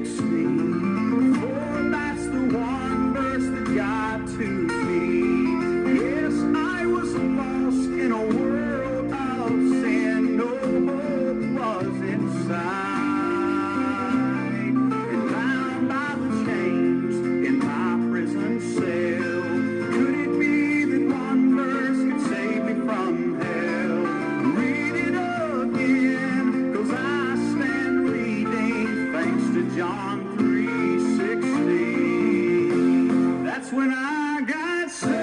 360. For that's the one verse that got to me. Yes, I was lost in a world of sin. No hope was inside. And bound by the chains in my prison cell. Could it be that one verse could save me from hell? Read it again, 'cause I stand reading thanks to John 3:16. That's when I got saved.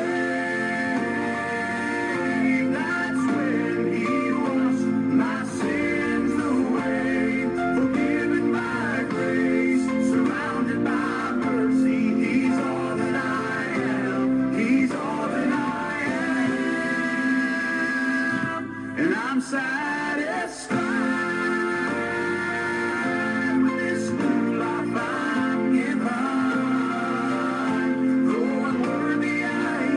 That's when he washed my sins away. Forgiven by grace, surrounded by mercy. He's all that I am. He's all that I am. And I'm satisfied with this new life I'm given. Though unworthy I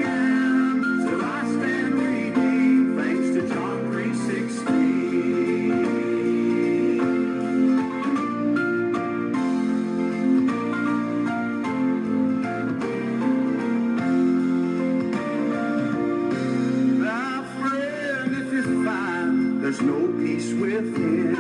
am, still I stand redeemed thanks to John 3:16. My friend, if you find there's no peace within,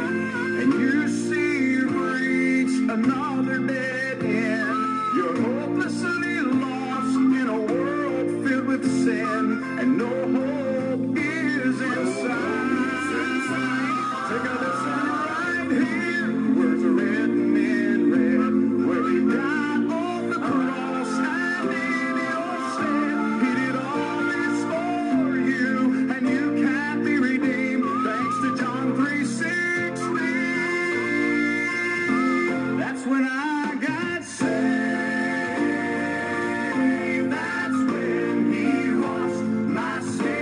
and you see you've reached another dead end, you're hopelessly lost in a world filled with sin, and no hope is in sight. Take a listen right here. Words are written in red, where he died on the cross and in your stead. He did all this for you, and you can't be redeemed thanks to John 3:16. That's when I got saved. That's when he washed my sins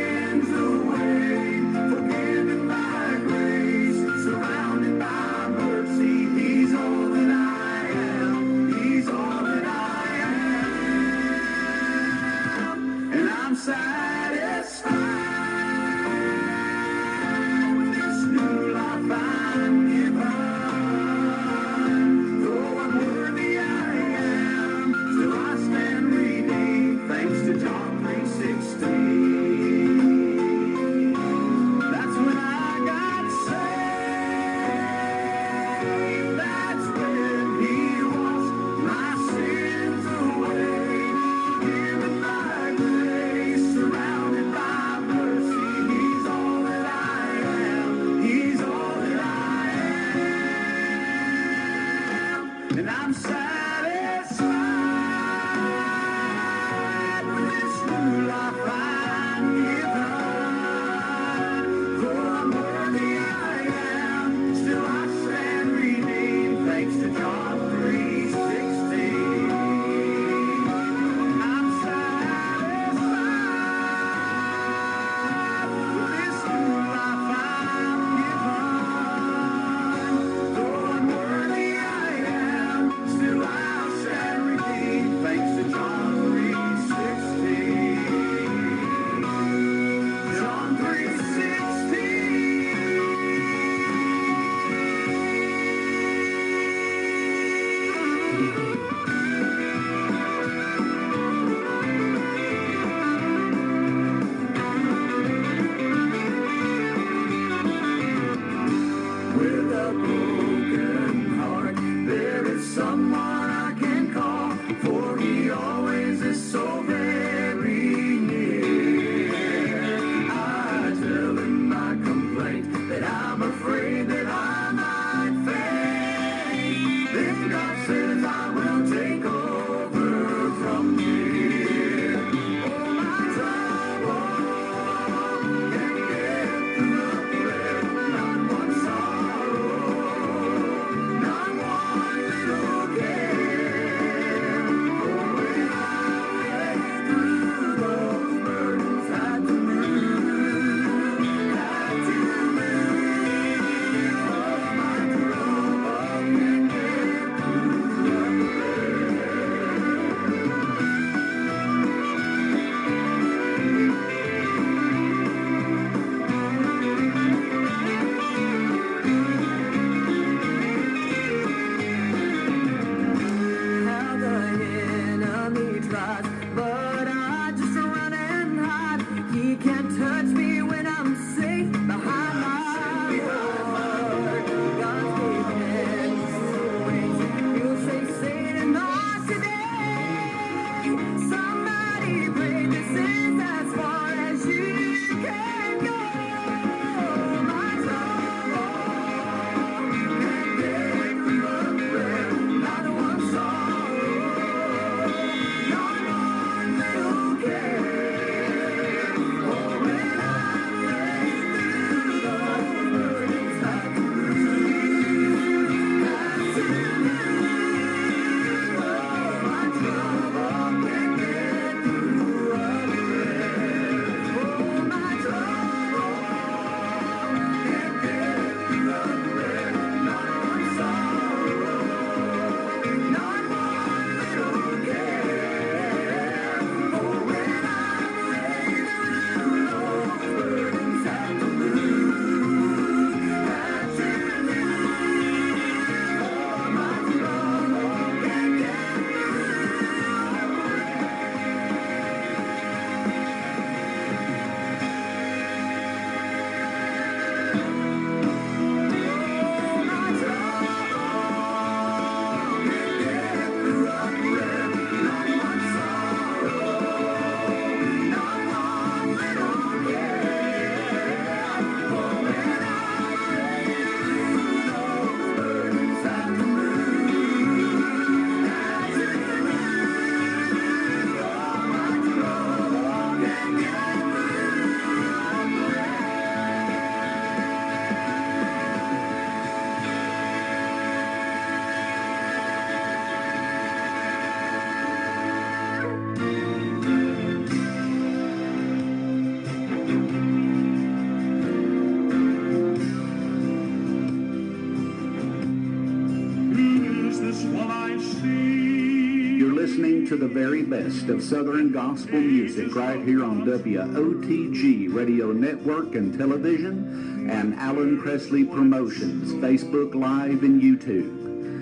to the very best of Southern gospel music right here on WOTG Radio Network and Television and Alan Presley Promotions, Facebook Live and YouTube.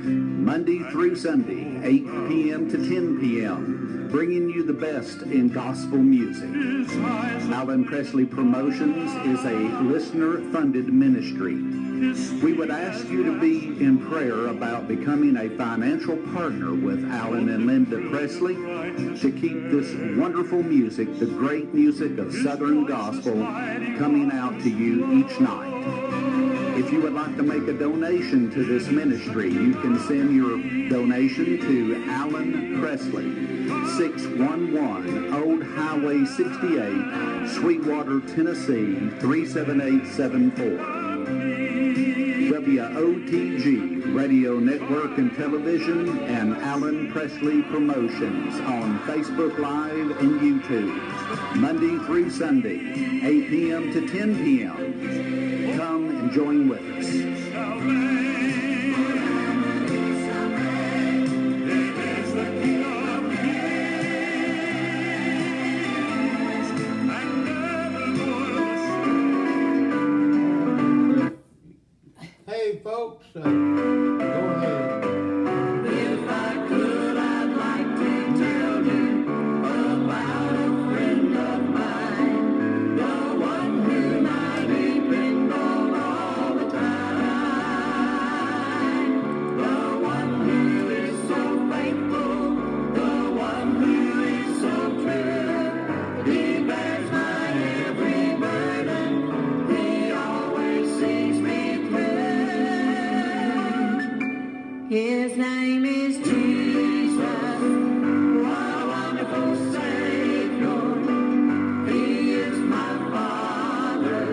Monday through Sunday, 8 p.m. to 10 p.m., bringing you the best in gospel music. Alan Presley Promotions is a listener-funded ministry. We would ask you to be in prayer about becoming a financial partner with Alan and Linda Presley to keep this wonderful music, the great music of Southern gospel, coming out to you each night. If you would like to make a donation to this ministry, you can send your donation to Alan Presley, 611 Old Highway 68, Sweetwater, Tennessee, 37874. WOTG Radio Network and Television and Alan Presley Promotions on Facebook Live and YouTube, Monday through Sunday, 8 p.m. to 10 p.m. Come and join with us. Hey folks, go ahead. If I could, I'd like to tell you about a friend of mine, the one whom I depend on all the time, the one who is so faithful, the one who is so true. He bears my every burden, he always sees me through. His name is Jesus, what a wonderful Savior. He is my Father,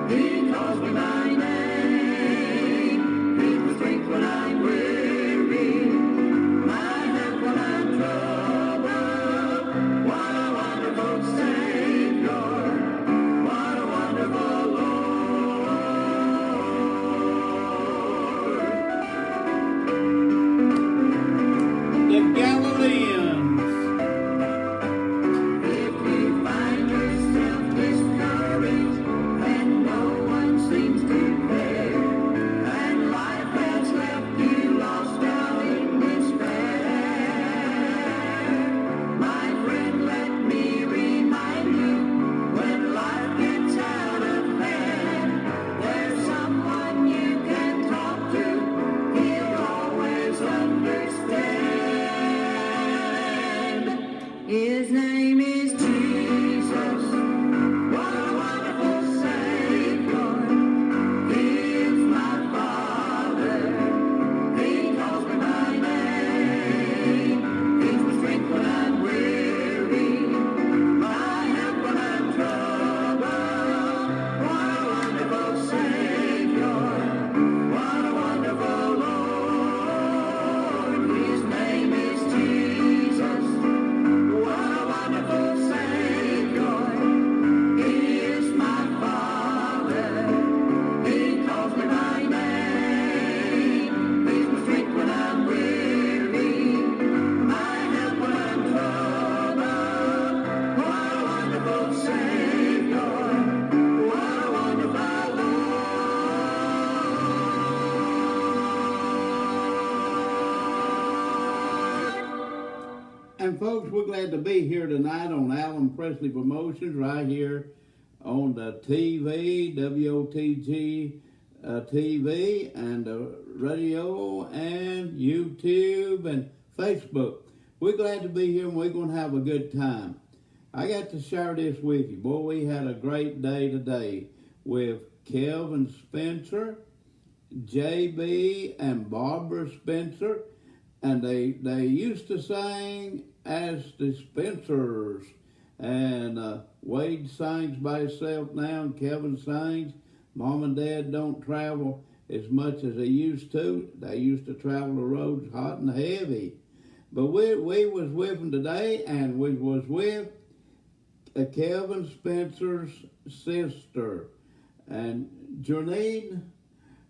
He calls me by name. He's my strength when I'm weary, my help when I'm troubled. What a wonderful Savior, what a wonderful Lord. The Galileans. If you find yourself discouraged and no one seems to care, and life has left you lost out in despair, my friend, let me remind you, when life gets out of hand, there's someone you can talk to. He'll always understand. His name is Jesus. What a wonderful Savior. He is my Father. He calls me by name. He's my strength when I'm weary, my help when I'm troubled. What a wonderful Savior. What a wonderful Lord. His name is Jesus. What a wonderful Savior. He is my Father. He calls me by name. He's my strength when I'm weary, my help when I'm troubled. What a wonderful Savior. What a wonderful Lord. And folks, we're glad to be here tonight on Alan Presley Promotions right here on the TV, WOTG TV, and the radio and YouTube and Facebook. We're glad to be here and we're going to have a good time. I got to share this with you. Boy, we had a great day today with Kelvin Spencer, JB, and Barbara Spencer. And they used to sing as the Spencers. And Wade sings by himself now, and Kevin sings. Mom and Dad don't travel as much as they used to. They used to travel the roads hot and heavy. But we was with them today, and we was with Kevin Spencer's sister. And Janine,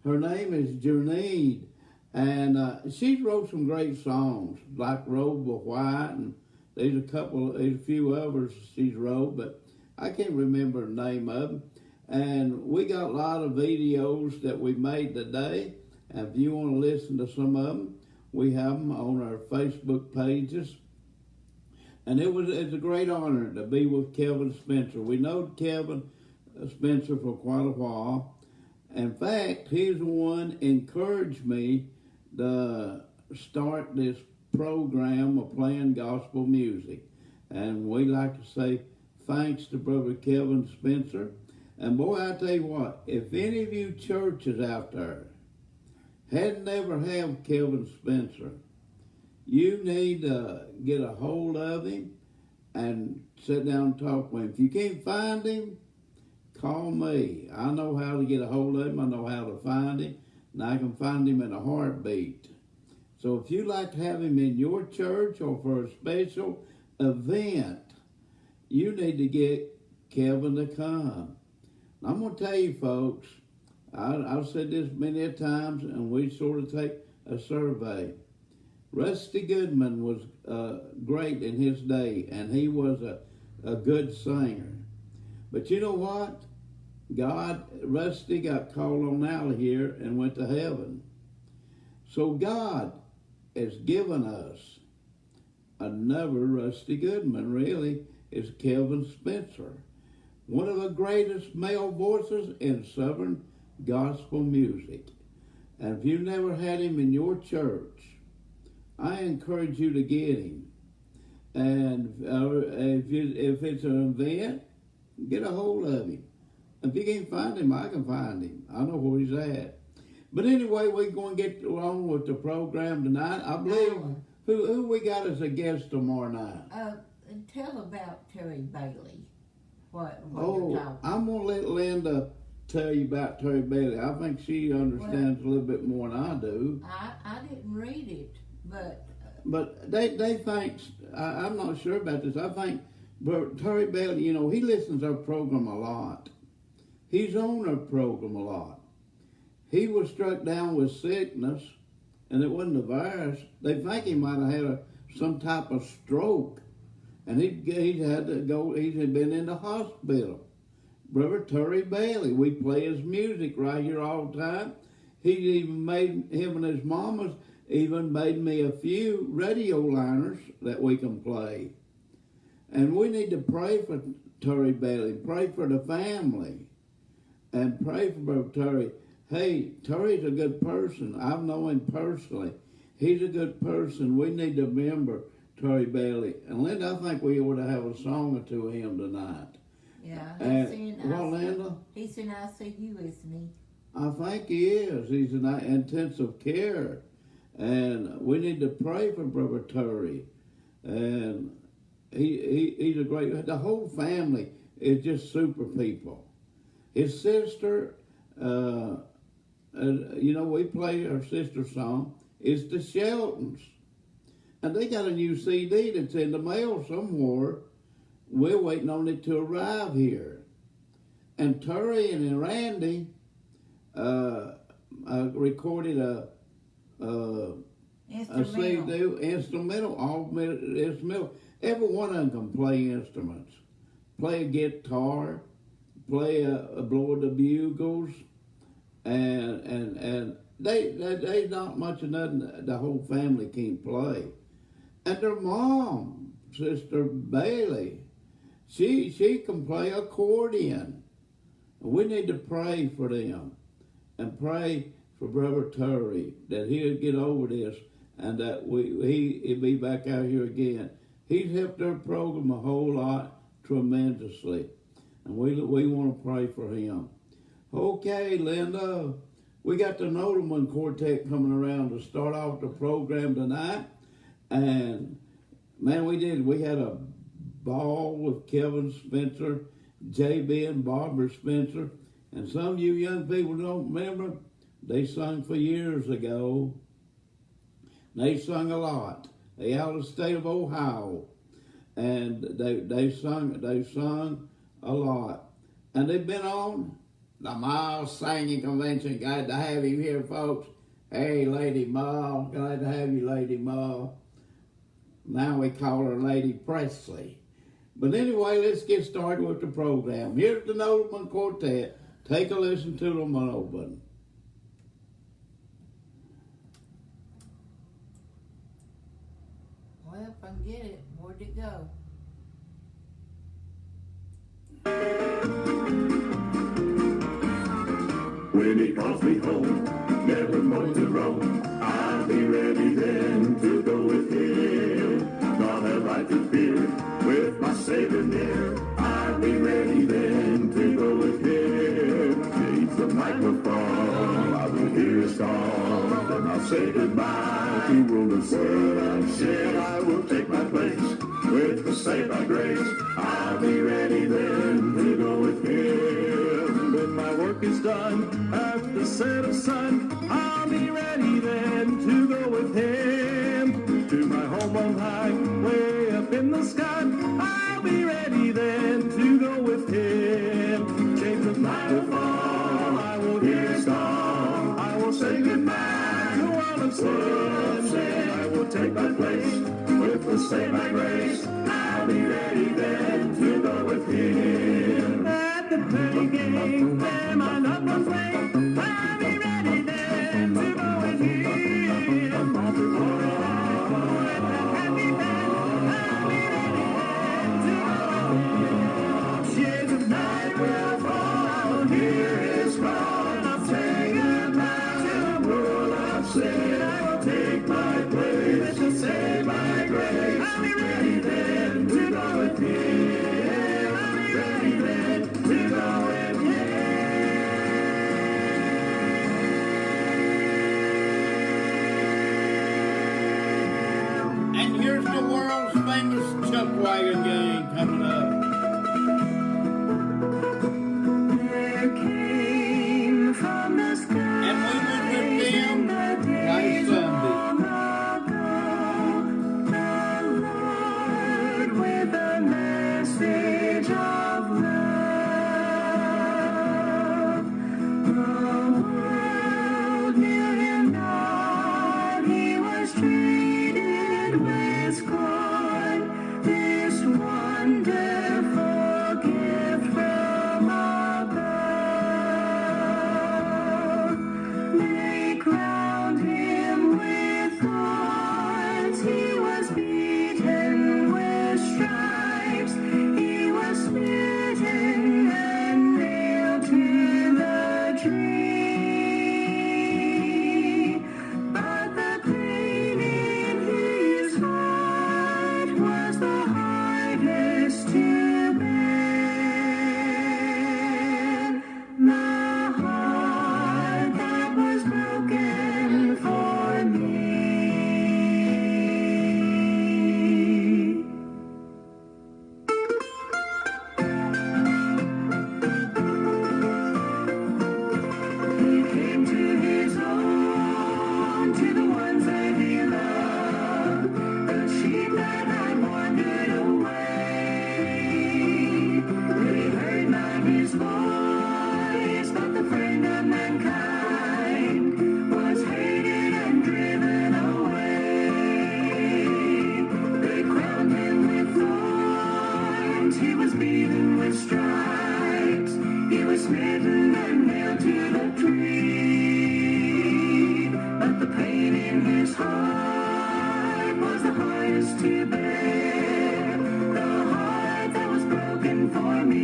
her name is Janine. And she's wrote some great songs, like Robe of White, and there's a few others she's wrote, but I can't remember the name of them. And we got a lot of videos that we made today. And if you want to listen to some of them, we have them on our Facebook pages. And it's a great honor to be with Kevin Spencer. We know Kevin Spencer for quite a while. In fact, he's the one encouraged me to start this program of playing gospel music. And we like to say thanks to Brother Kevin Spencer. And boy, I tell you what, if any of you churches out there had never have Kevin Spencer, you need to get a hold of him and sit down and talk with him. If you can't find him, call me. I know how to get a hold of him. I know how to find him. And I can find him in a heartbeat. So if you'd like to have him in your church or for a special event, you need to get Kevin to come. I'm going to tell you, folks, I've said this many a times, and we sort of take a survey. Rusty Goodman was great in his day, and he was a good singer. But you know what? Rusty got called on out of here and went to heaven. So God has given us another Rusty Goodman, really, is Kevin Spencer, one of the greatest male voices in Southern gospel music. And if you've never had him in your church, I encourage you to get him. And if it's an event, get a hold of him. If you can't find him, I can find him. I know where he's at. But anyway, we're going to get on with the program tonight. I believe, who we got as a guest tomorrow night? Tell about Terry Bailey. What you're talking. I'm going to let Linda tell you about Terry Bailey. I think she understands a little bit more than I do. I didn't read it, but... But they think, I'm not sure about this, I think Terry Bailey, you know, he listens to our program a lot. He's on our program a lot. He was struck down with sickness, and it wasn't a virus. They think he might have had some type of stroke, and he had to go. He had been in the hospital. Brother Terry Bailey, we play his music right here all the time. He even made, him and his mamas even made me a few radio liners that we can play. And we need to pray for Terry Bailey, pray for the family, and pray for Brother Terry. Hey, Terry's a good person. I've known him personally. He's a good person. We need to remember Terry Bailey. And Linda, I think we ought to have a song or two of him tonight. Yeah, Linda? He's in ICU, isn't he? I think he is. He's in intensive care. And we need to pray for Brother Terry. And he's a great, the whole family is just super people. His sister, you know, we play our sister song, it's the Sheltons. And they got a new CD that's in the mail somewhere. We're waiting on it to arrive here. And Terry and Randy recorded a CD, instrumental. Every one of them can play instruments. Play a guitar, play blow the bugles, and they not much of nothing the whole family can't play. And their mom, Sister Bailey, she can play accordion. We need to pray for them and pray for Brother Terry that he'll get over this and that he'll be back out here again. He's helped our program a whole lot tremendously, and we want to pray for him. Okay, Linda, we got the Nodelman Quartet coming around to start off the program tonight, and man, we had a ball with Kevin Spencer, JB and Barbara Spencer, and some of you young people don't remember, they sung for years ago. They sung a lot. They out of the state of Ohio, and they sung a lot, and they've been on the Miles Singing Convention. Glad to have him here, folks. Hey, Lady Ma, glad to have you, Lady Ma. Now we call her Lady Presley. But anyway, let's get started with the program. Here's the Nobleman Quartet. Take a listen to the Nobleman. Well, if I can get it, where'd it go? When he calls me home, never more to roam, I'll be ready then to go with him. Not have I to fear, with my Savior near, I'll be ready then to go with him. Neath the microphone, I will hear his song, then I'll say goodbye to world of sin. I will take my place with the saved by grace. I'll be ready then to go with him. When my work is done at the set of sun, I'll be ready then to go with him. To my home on high, way up in the sky, I'll be ready then to go with him. Change of nightfall, I will hear his song. I will say goodbye to all of sin. I will take my place with the saved by grace. I'll be ready then to go with him. At the pearly gate, where my love runs late, I'll be ready then to go with him. All the glory, at the happy band, I'll be ready then to go with him. Shades of night will fall, I'll hear his call, and I'll say goodbye to the world of sin. I will take my place to save my grace. I'll be ready then to go with him. I'll be ready then to go with him. And here's the world's famous Chuck Wagon Gang coming up. There came from the sky And we was with them last Sunday. the Lord with a message of love. The world knew him not, he was treated with scorn. This wonderful gift from above. They crowned him with thorns. He was beaten with stripes. He was smitten and nailed to the tree. But the pain in his heart was the hardest to bear. The heart that was broken for me. He came to his own, to the ones that he loved, the sheep that had wandered away. They heard not his voice, but the friend of mankind was hated and driven away. They crowned him with thorns, he was beaten with stripes, he was smitten and nailed to the tree. But the pain in his heart was the hardest to bear, the heart that was broken for me.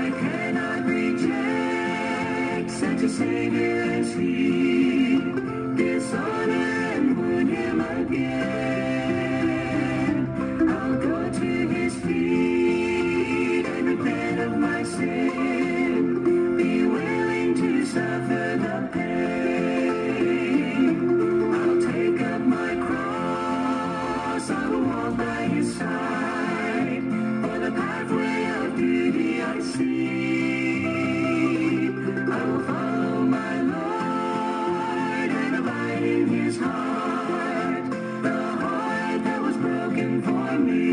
I cannot reject such a Savior as he, dishonor and wound him again. I'll go to his feet and repent of my sin, be willing to suffer the pain. I'll take up my cross, I will walk by his side, for the pathway of duty I see. I will follow my Lord and abide in his heart, the heart that was broken for me.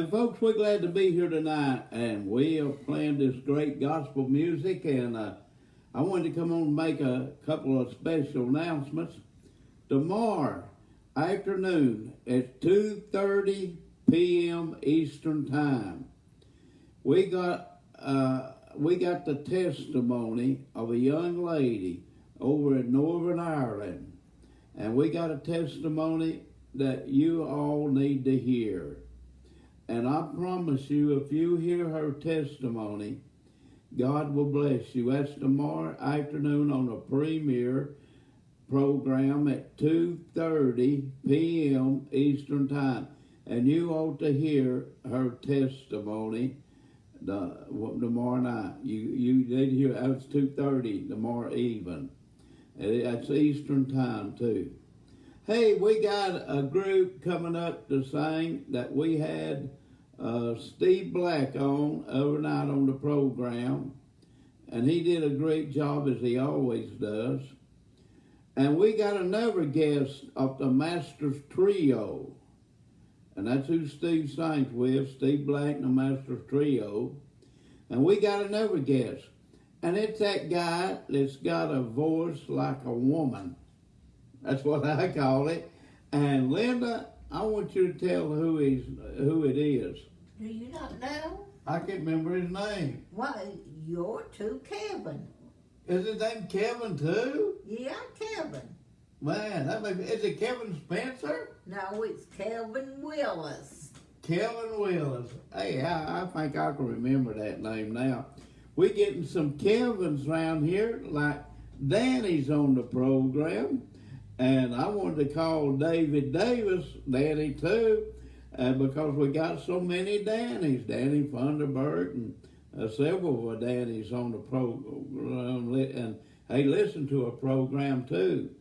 And folks, we're glad to be here tonight, and we are playing this great gospel music, and I wanted to come on and make a couple of special announcements. Tomorrow afternoon at 2:30 p.m. Eastern Time, we got the testimony of a young lady over in Northern Ireland, and we got a testimony that you all need to hear. And I promise you, if you hear her testimony, God will bless you. That's tomorrow afternoon on a premiere program at 2:30 p.m. Eastern Time. And you ought to hear her testimony tomorrow night. You need to hear it. It's 2:30 tomorrow evening. That's Eastern Time too. Hey, we got a group coming up to sing that we had Steve Black on overnight on the program, and he did a great job as he always does. And we got another guest of the Masters Trio, and that's who Steve sings with, Steve Black and the Masters Trio. And we got another guest, and it's that guy that's got a voice like a woman. That's what I call it. And Linda, I want you to tell who it is. Do you not know? I can't remember his name. Well, you're to Kevin. Is his name Kevin too? Yeah, Kevin. Man, is it Kevin Spencer? No, it's Kevin Willis. Kevin Willis. Hey, I think I can remember that name now. We're getting some Kevins around here, like Danny's on the program. And I wanted to call David Davis Danny too, because we got so many Dannys, Danny Funderburg and several of Dannys on the program, and they listen to a program too.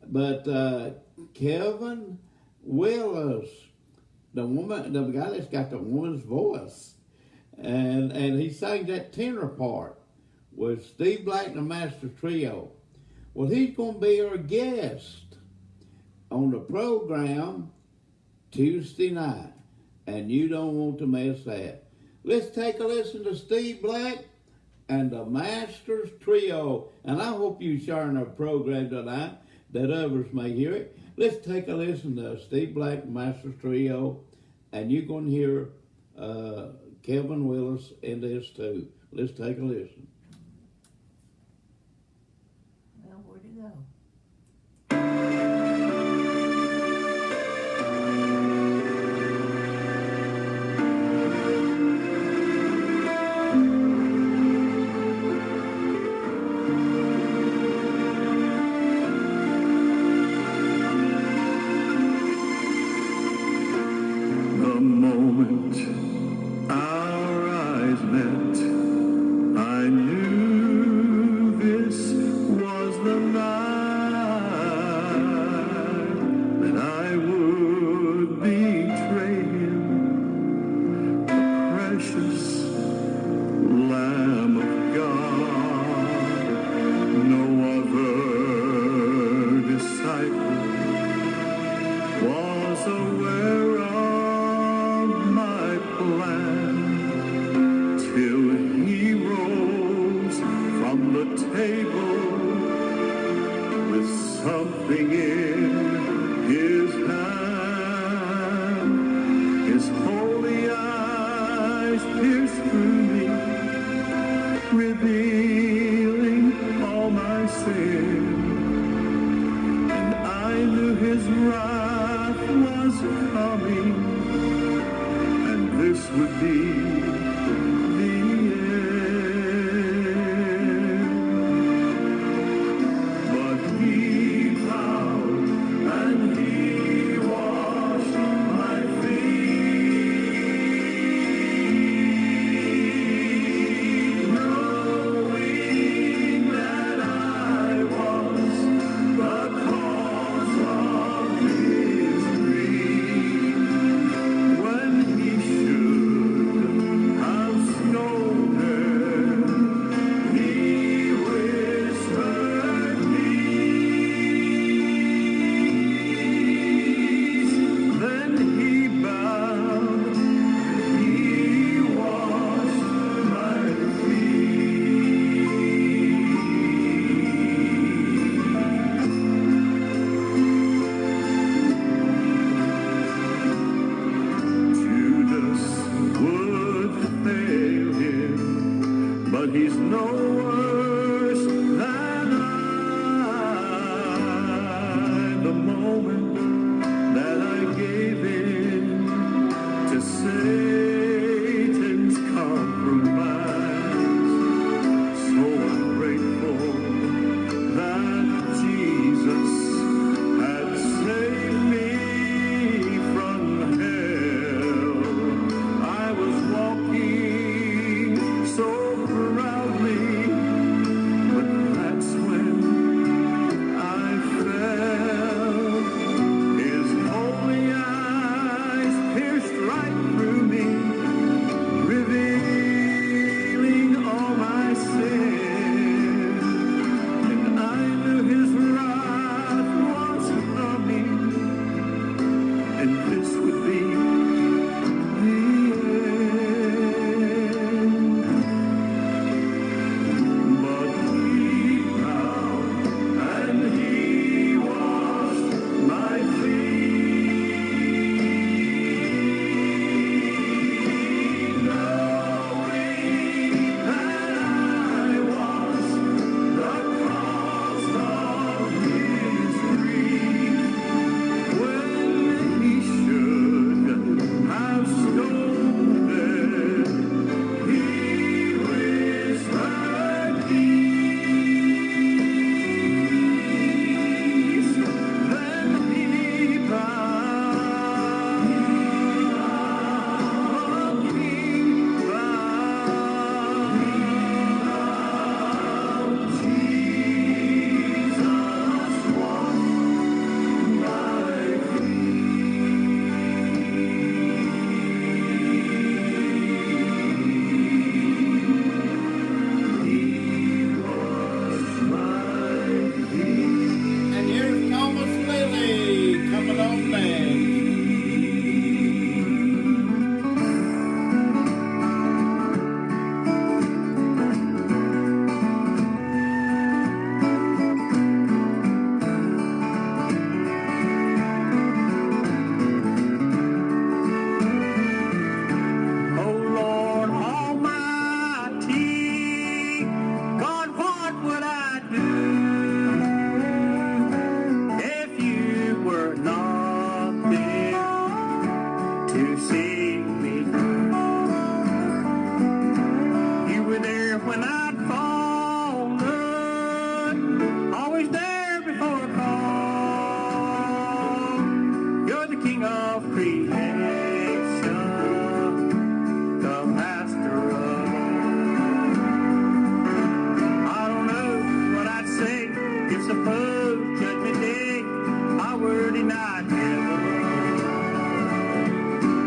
But Kevin Willis, the guy that's got the woman's voice, and he sang that tenor part with Steve Black and the Master Trio. Well, he's going to be our guest on the program Tuesday night, and you don't want to miss that. Let's take a listen to Steve Black and the Masters Trio, and I hope you sharing our program tonight that others may hear it. Let's take a listen to Steve Black and Masters Trio, and you're going to hear Kevin Willis in this too. Let's take a listen. Where'd he go? The moment our eyes met, I knew this was the night that I would betray him, the precious Lamb of God. No other disciple was aware of my plan till but he's no worse than I. The moment that I gave in to Satan's compromise, so ungrateful that Jesus had saved me from hell. I was walking so proudly, but that's when I fell. His holy eyes pierced right through me, revealing all my sin. And I knew his wrath was coming, and this would be the end. But he bowed and he washed my feet, knowing that I was the cause of his grief, when he should have scolded. He whispered peace, then he bowed, he bowed. Jesus washed my And here's Thomas Lilly coming on next. Oh Lord Almighty, God, what would I do if you were not there to see me through? You were there when I'd fallen, always there before a call. You're the King of creation, the master of all. I don't know what I'd say if suppose judgment day I were denied heaven.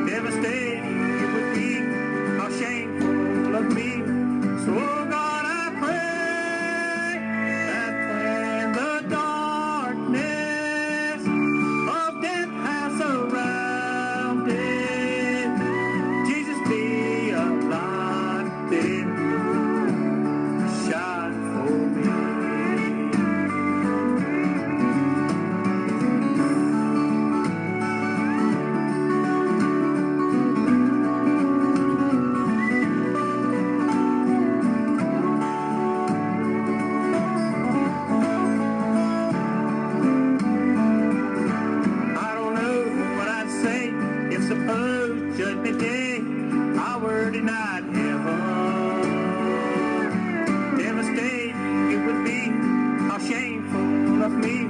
Devastating it would be, how shameful of me. So God, I pray that when the darkness of death has surrounded, Jesus be a light there, shine for me. I don't know what I'd say if suppose judgment day I were denied heaven. Devastating it would be, how shameful of me.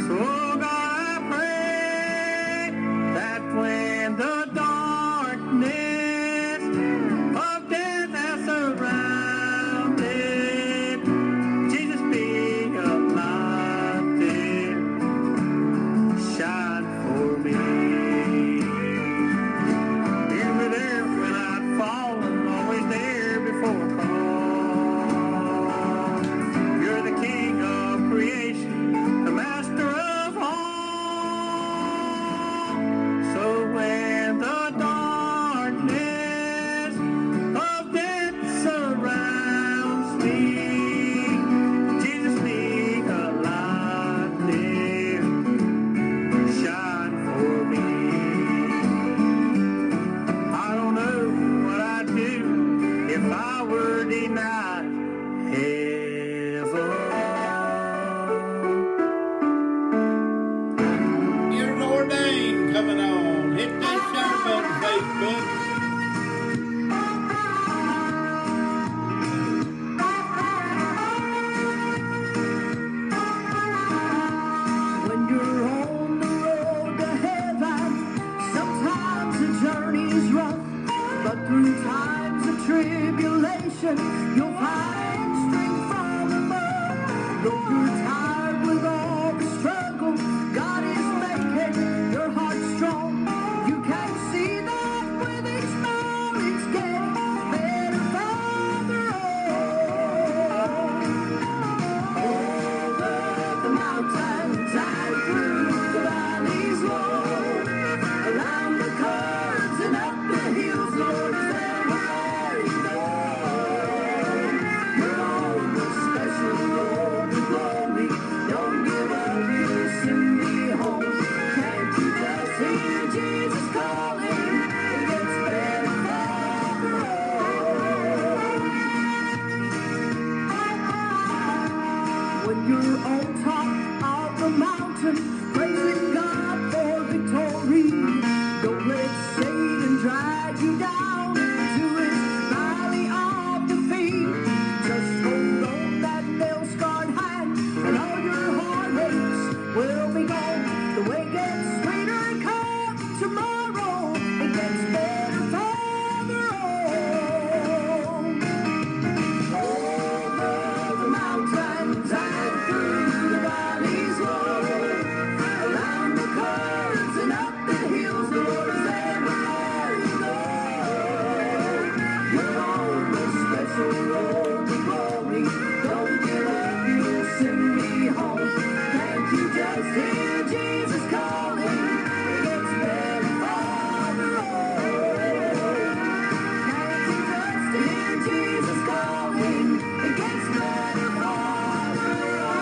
So God, I pray that when the darkness of death has surrounded, Jesus be a light there, shine for me. You were there when I'd fallen, always there before a call. You're the King of creation, the master of all. So when the darkness of death surrounds me, Jesus be a light there, shine for me. I don't know what I'd do if if I were denied heaven. Here's Ordained coming on. Hit that share button, Facebook. When you're on the road to heaven, sometimes the journey's rough, but through times of tribulation, you'll find strength from above. Though you're tired with all the struggle, God is making your heart strong. You can see that with each mile it's getting better farther on. Over the mountains and through the valleys, Lord, around the curves and up the hills, Lord, is everywhere you go. You're on the special road to glory. Don't give up, you'll soon be home. Can't you just hear Jesus calling? It gets better farther on. When you're on top of the mountain, praising God for victory, don't let Satan drag you down to his valley of defeat. Just hold on that nail-scarred hand, and all your heartaches will be gone. The way gets sweeter and come tomorrow. It gets better farther on. Over the mountains and through the valleys, Lord, around the curves and up the hills, Lord, is everywhere you go. You're on the special road to glory. Don't give up, you'll soon be home. Can't you just hear Jesus calling? It gets better farther on. Can't you just hear Jesus calling? It gets better farther on.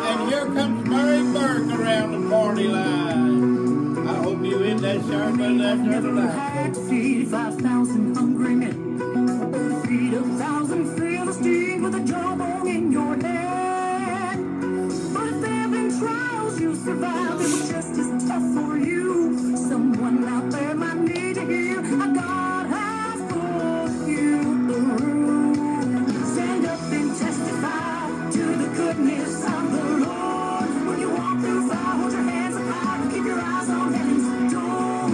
And here comes Mary Burke around the party line. I hope you hit that share button after Never tonight, had to folks. feed 5,000 hungry men, or feed 1,000 Philistines with a jawbone in your hand. But if there have been trials you survived, it was just as tough for you. Someone out there might need to hear how God has pulled you through. Stand up and testify to the goodness of the Lord. When you walk through fire, hold your hands up high, keep your eyes on heaven's door.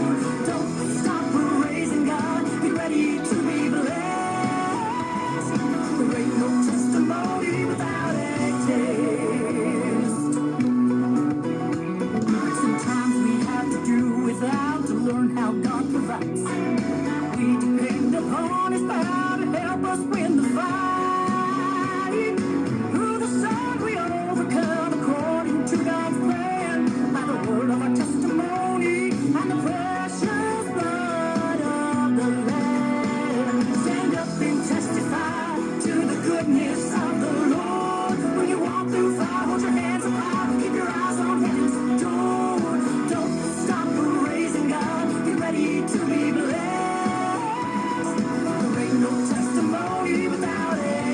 Don't stop praising God. Be ready to be blessed. There ain't no testimony without a test. Sometimes we have to do without to learn how God provides. We depend upon His power to help us win the fight. Through the sun we overcome according to God's plan. By the word of our testimony and the precious blood of the Lamb. Stand up and testify to the goodness of the Lord. When you walk through fire, hold your hands up high, keep your eyes on heaven's door. Don't stop praising God. Be ready to be blessed. There ain't no testimony without it.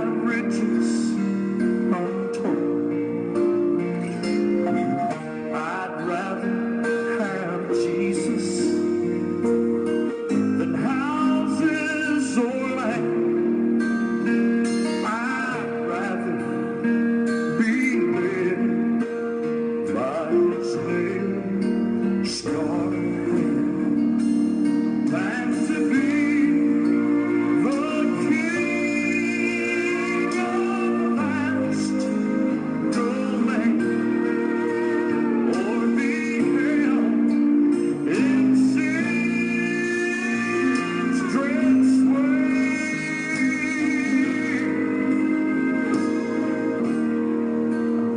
riches untold. I'd rather have Jesus than houses or land. I'd rather be led by His nail-scarred hand than to be the king of vast domain, or be held in sin's dread sway.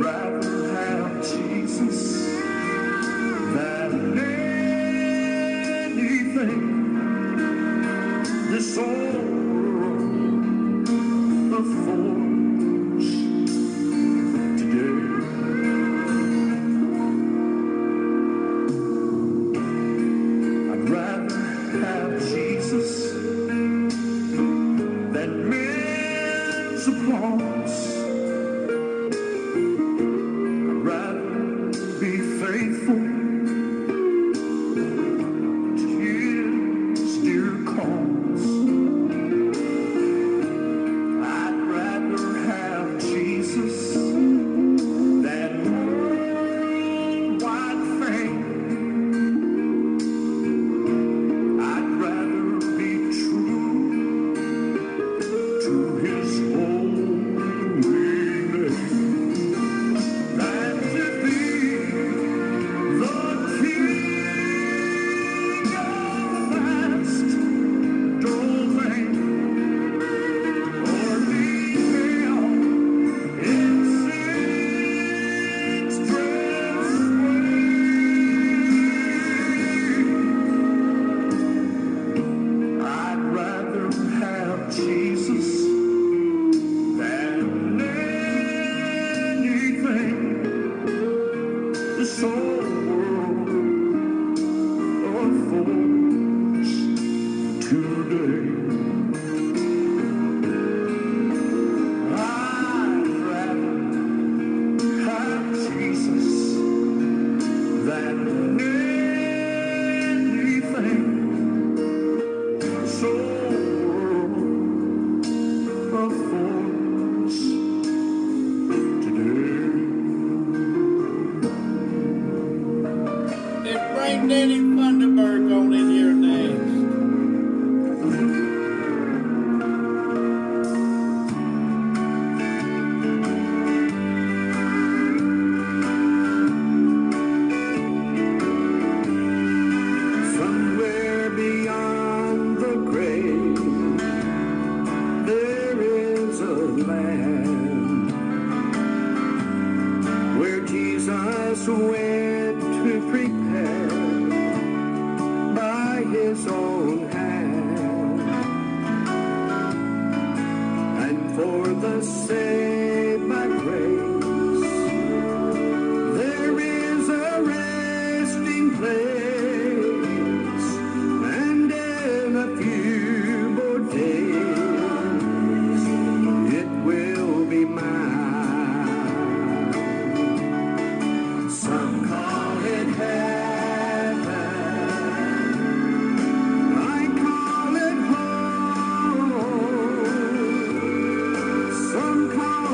I'd rather have Jesus than anything this old world affords today. I'd rather have Jesus than men's applause. I'd rather be faithful to His dear cause. I'd rather have Jesus than worldwide fame. I'd rather be true to His holy name than to be the king of vast domain, or be held in sin's dread sway. I'd rather have Jesus than anything this whole world affords today. I'd rather have Jesus than anything this whole world affords today. Let's bring Danny Funderburg on in here next. Somewhere beyond the grave, there is a land where Jesus went to prepare by His own hand, and for the saved by grace, there is a resting place, and in a few more days it will be mine. Some call it heaven, I call it home. Some call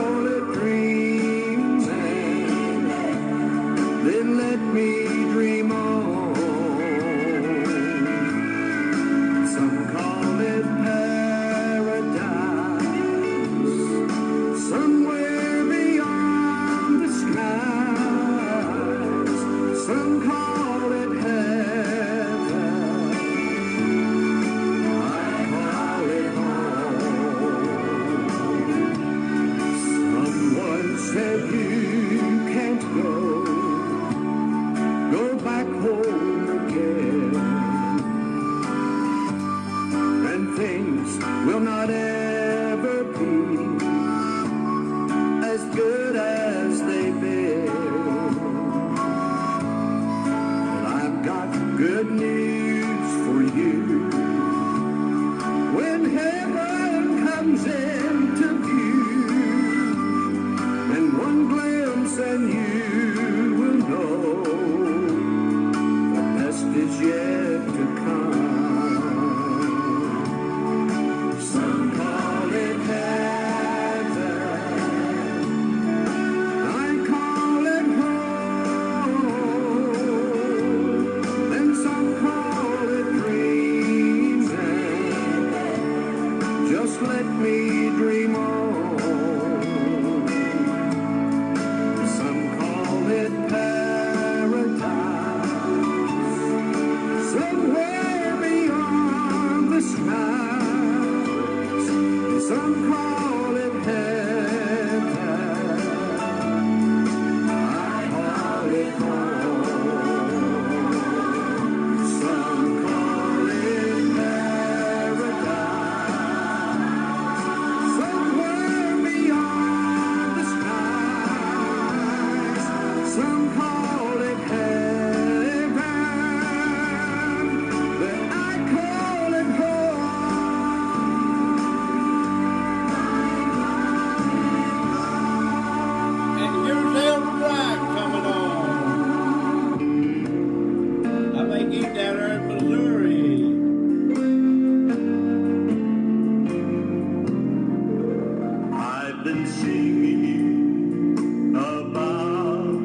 I've been singing about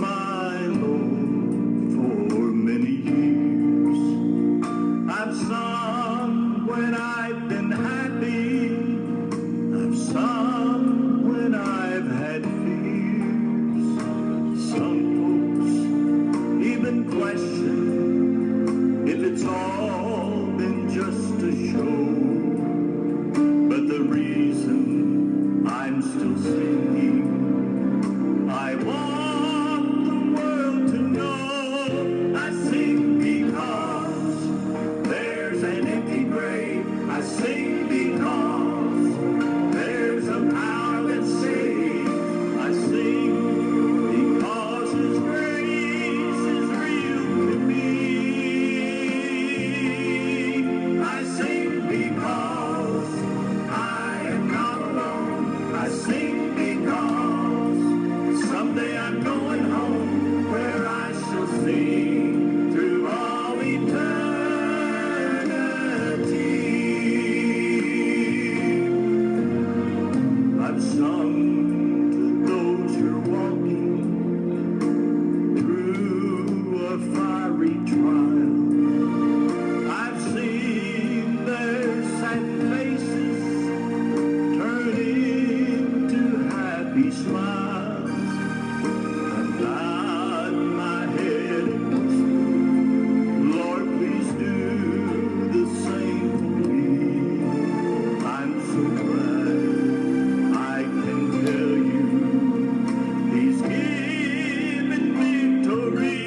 my Lord for many years. I've sung when I've been happy. I've sung when I've had fears. Some folks even question if it's all been just a show. But the reason I'm still singing, I want the world to know I sing because there's an empty grave. I sing because there's a power that saves. I sing because His grace is real to me. I sing because I am not alone. I sing because someday I'm going home where I shall sing through all eternity. I've sung to those who're walking through a fiery trial. I've seen their sad faces turn into happy smiles. I've bowed my head and whispered, Lord, please do the same for me. I'm so glad I can tell you He's given victory.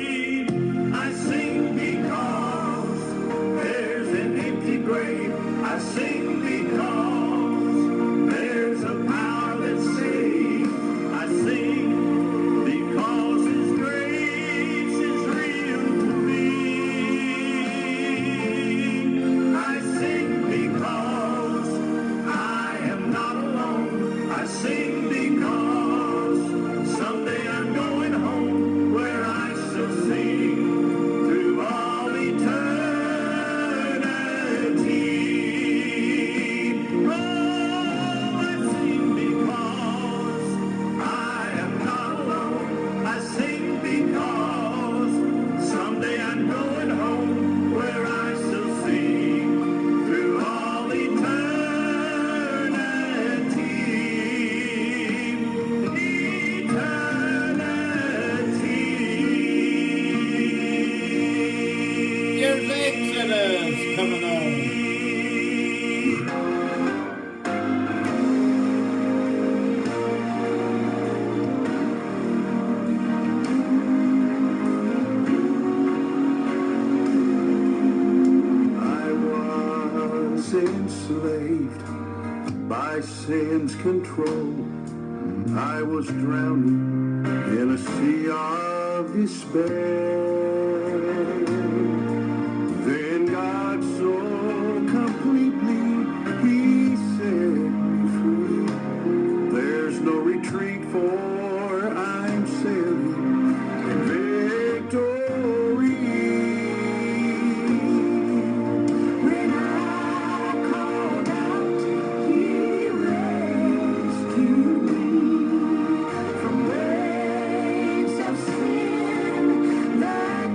I sing because there's an empty grave. I sing because there's a power that saves. I sing because His grace is real to me. I sing because I am not alone. I sing because someday I'm going home where I shall sing through all eternity. Oh, I sing because I am not alone. I sing because someday I'm going home where I shall sing through all eternity. Here's Exodus coming on. I was enslaved by sin's control. I was drowning in a sea of despair. Then God so completely, He set me free. There's no retreat, for I'm sailing in victory. When I called out, He rescued me from waves of sin that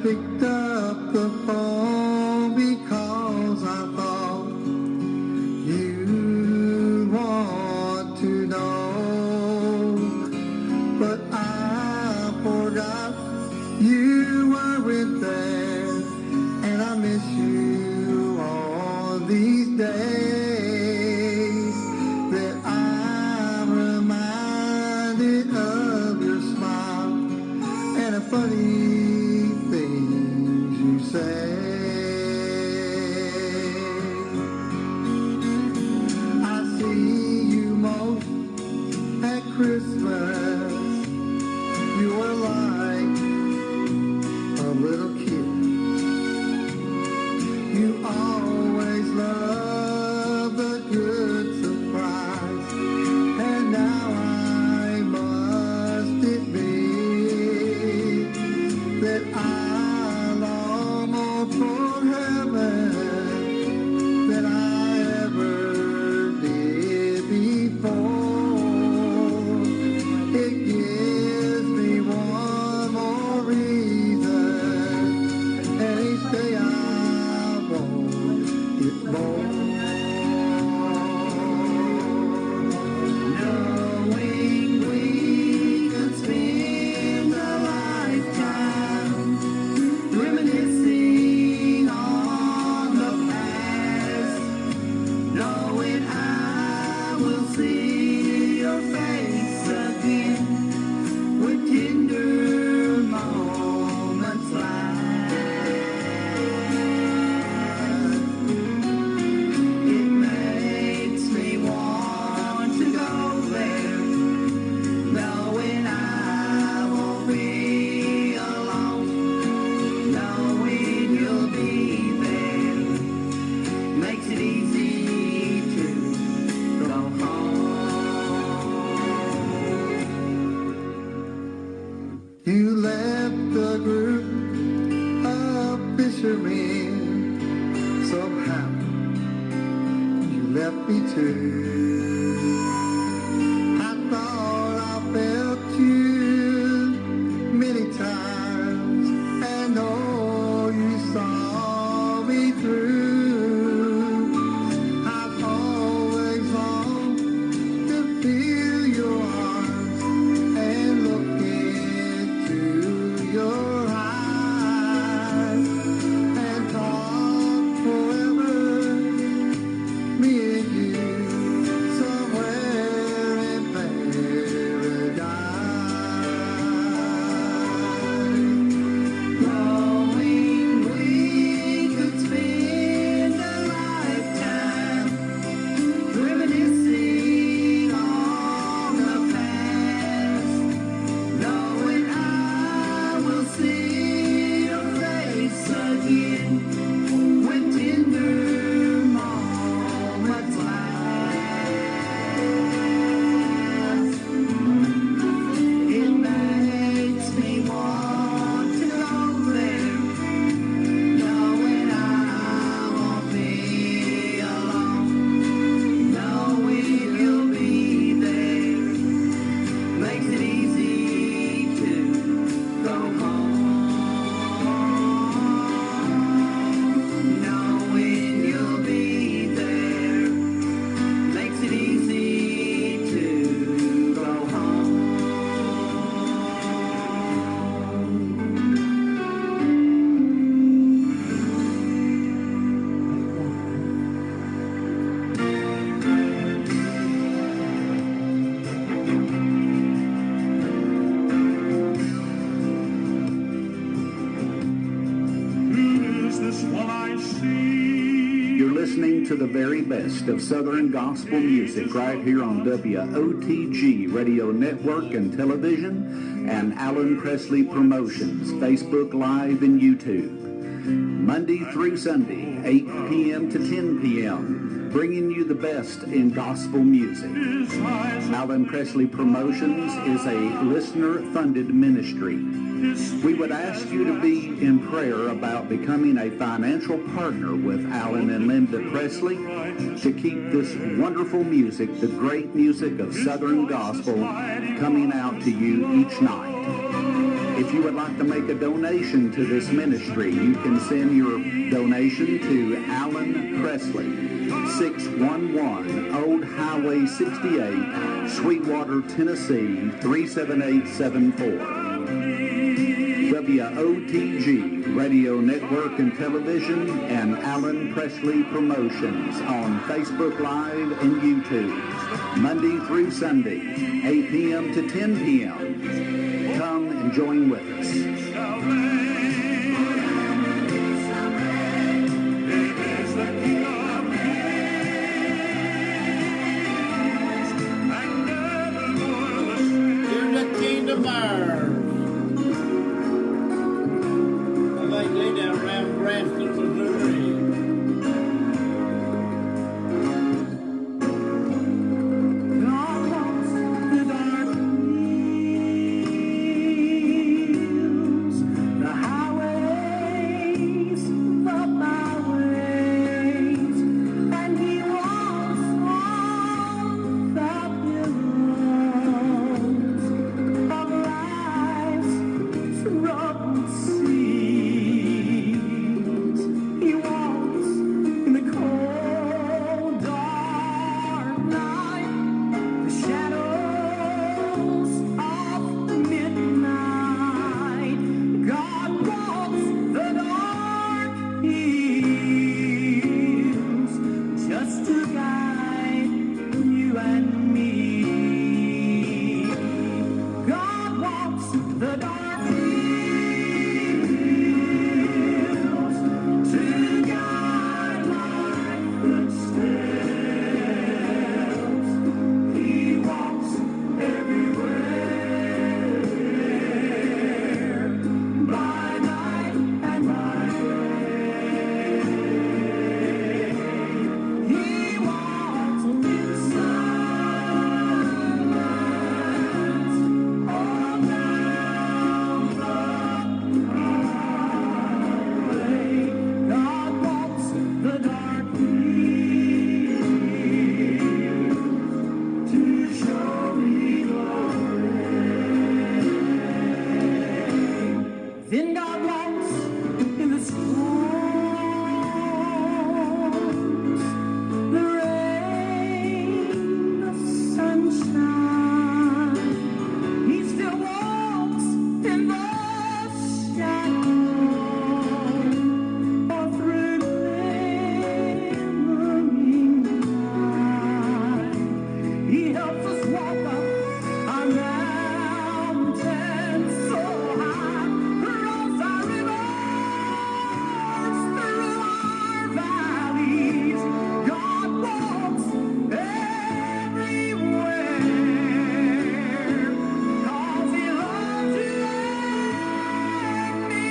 picked up the phone because I thought you want to know, but I forgot you weren't there, and I miss you all these days that I'm reminded of your smile and the funny things you say. I see you most at Christmas. You are like a little kid. You always love the good surprise, and now I must admit that I long more for heaven than I ever did before. It gives me one more reason, and each day I want it more. Knowing we could spend a lifetime reminiscing on the past, knowing I will see your face again when tender moments last. It makes me want to go there, knowing I won't be alone, knowing you'll be there, makes it easy to go home. You left the group of fishermen, somehow you left me too. I thought I felt you many times, and oh, you saw me through. I've always longed to feel your arms and look into your eyes and talk forever, me and you, somewhere in paradise. Knowing we could spend a lifetime reminiscing on the past, knowing I will see your face again when tender moments last. It makes me want to go there, knowing I won't be alone, knowing you'll be there, makes it easy to go home, knowing you'll be there, makes it easy to go home. Is this what I see? You're listening to the very best of Southern gospel music right here on WOTG Radio Network and Television and Alan Presley Promotions, Facebook Live and YouTube. Monday through Sunday, 8 p.m. to 10 p.m., bringing you the best in gospel music. Alan Presley Promotions is a listener-funded ministry. We would ask you to be in prayer about becoming a financial partner with Alan and Linda Presley to keep this wonderful music, the great music of Southern gospel, coming out to you each night. If you would like to make a donation to this ministry, you can send your donation to Alan Presley, 611 Old Highway 68, Sweetwater, Tennessee, 37874. WOTG Radio Network and Television and Alan Presley Promotions on Facebook Live and YouTube, Monday through Sunday, 8 p.m. to 10 p.m. Come and join with us. Here's the Kingdom Mars. I think they down around Grafton, Missouri. God walks the dark hills, the highways, the byways, and He walks on the billows of life's troubled seas. He walks in the cold, dark night, the shadows of midnight. God walks the dark hills just to guide you and me. God walks the dark hills to guide my footsteps. He walks everywhere, by night and by day. He walks in silence all down the highway. God walks the dark hills to show me the way. Then God walks in the storms, the rain, the sunshine. He still walks in the shadow or through glimmering light. He helps us walk up our mountains so high, across our rivers, through our valleys. God walks everywhere, 'cause He loves you and me.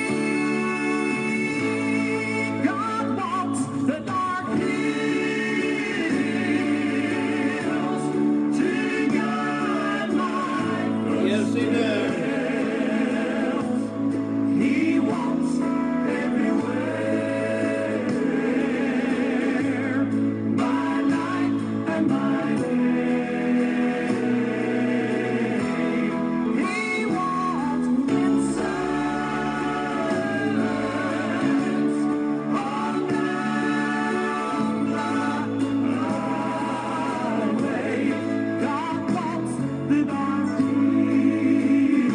God walks the dark hills to guide my Yes, he does. He walks everywhere, by night and by day. He walks in silence all down the highway. God walks the dark hills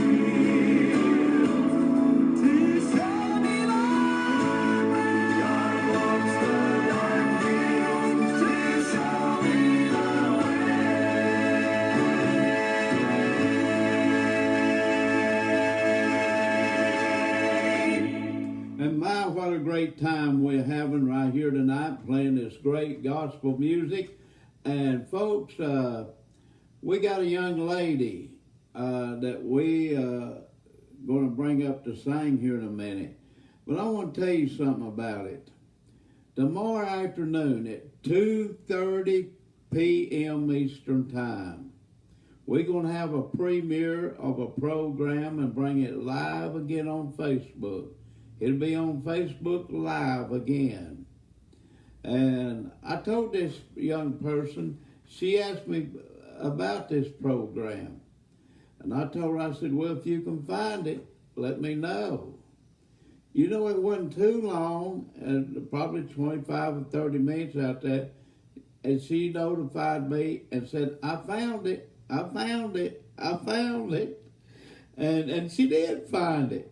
to show me the way. God walks the dark hills to show me the And my, what a great time we're having right here tonight playing this great gospel music. And folks, we got a young lady that we going to bring up to sing here in a minute. But I want to tell you something about it. Tomorrow afternoon at 2:30 p.m. Eastern Time, we're going to have a premiere of a program and bring it live again on Facebook. It'll be on Facebook Live again. And I told this young person, she asked me about this program. And I told her, I said, well, if you can find it, let me know. You know, it wasn't too long, probably 25 or 30 minutes out there, and she notified me and said, I found it, I found it, I found it. And she did find it.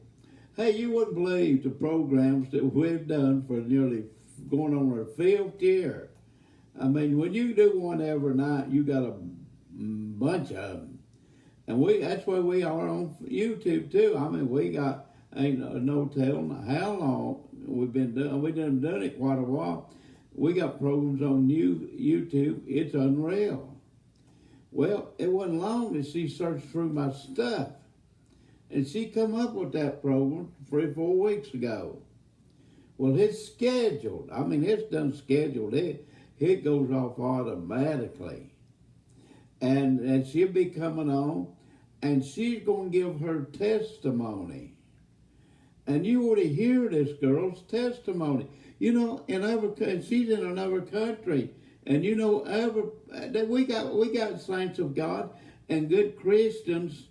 Hey, you wouldn't believe the programs that we've done for nearly going on our 5th year. I mean, when you do one every night, you got a bunch of them. And that's where we are on YouTube too. I mean, we got, ain't no telling how long we've been doing. We done it quite a while. We got programs on YouTube. It's unreal. Well, it wasn't long that she searched through my stuff, and she come up with that program 3 or 4 weeks ago. Well, it's scheduled. I mean, it's done scheduled. It goes off automatically. And she'll be coming on, and she's going to give her testimony. And you ought to hear this girl's testimony. You know, she's in another country. And you know, that we got saints of God and good Christians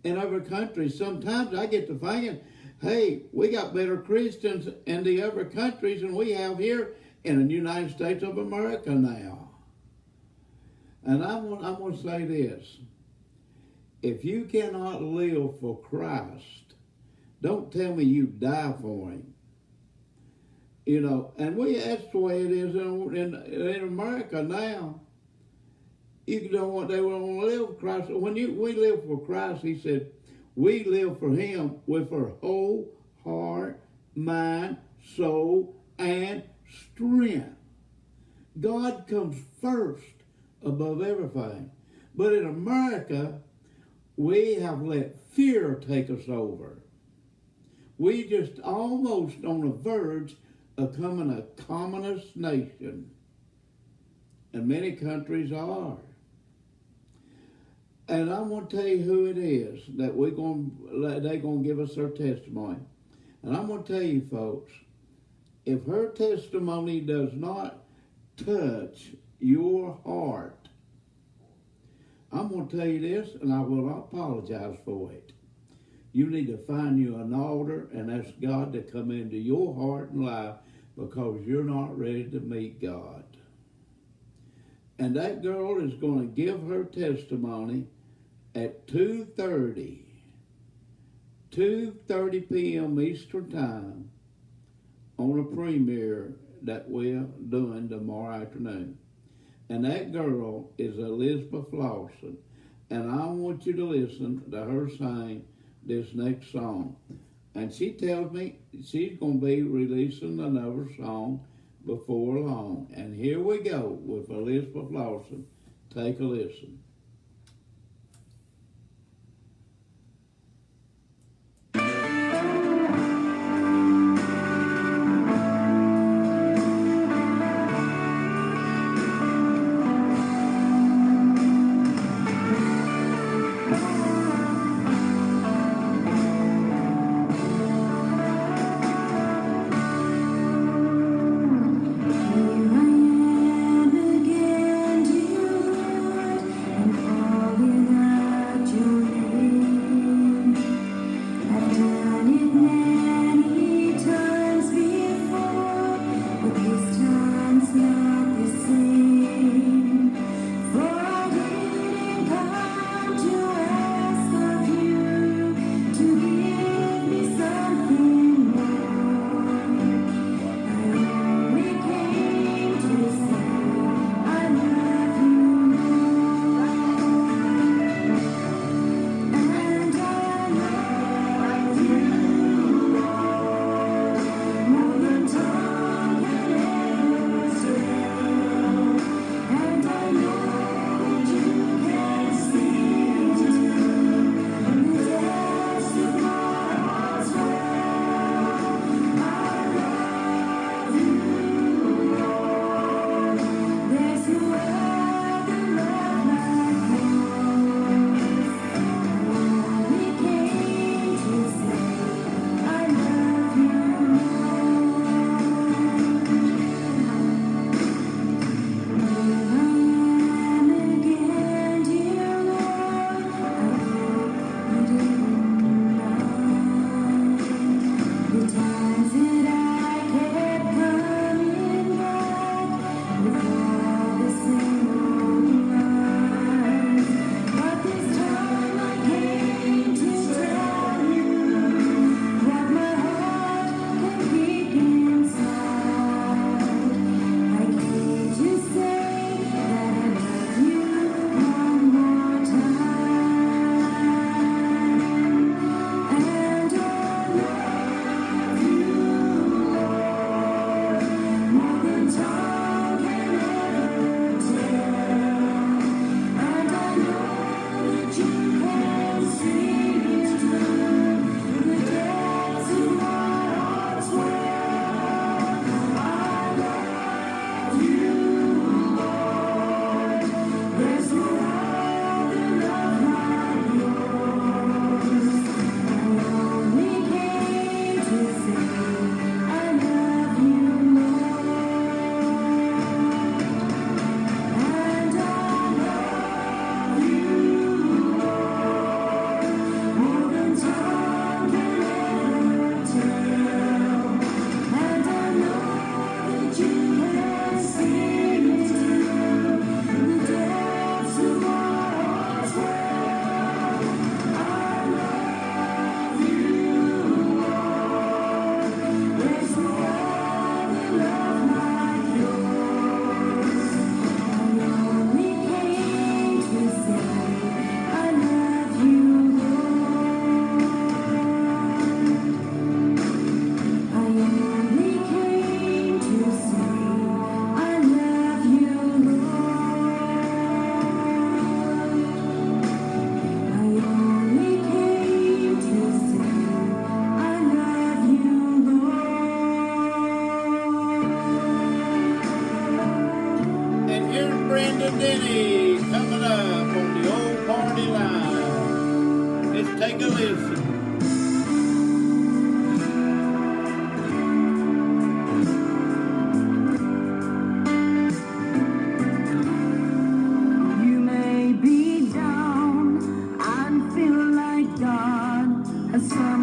in other countries. Sometimes I get to thinking, hey, we got better Christians in the other countries than we have here in the United States of America now. And I'm going to say this. If you cannot live for Christ, don't tell me you die for Him. You know, and that's the way it is in America now. You don't want, they want to live for Christ. When we live for Christ, He said, we live for Him with our whole heart, mind, soul, and strength. God comes first above everything. But in America, we have let fear take us over. We just almost on the verge of becoming a communist nation. And many countries are. And I'm going to tell you who it is that they're going to give us their testimony. And I'm going to tell you, folks, if her testimony does not touch your heart, I'm going to tell you this, and I will not apologize for it. You need to find you an altar and ask God to come into your heart and life because you're not ready to meet God. And that girl is going to give her testimony at 2:30 p.m. Eastern Time on a premiere that we're doing tomorrow afternoon. And that girl is Elizabeth Lawson. And I want you to listen to her sing this next song. And she tells me she's going to be releasing another song before long. And here we go with Elizabeth Lawson. Take a listen. Here I am again, dear Lord,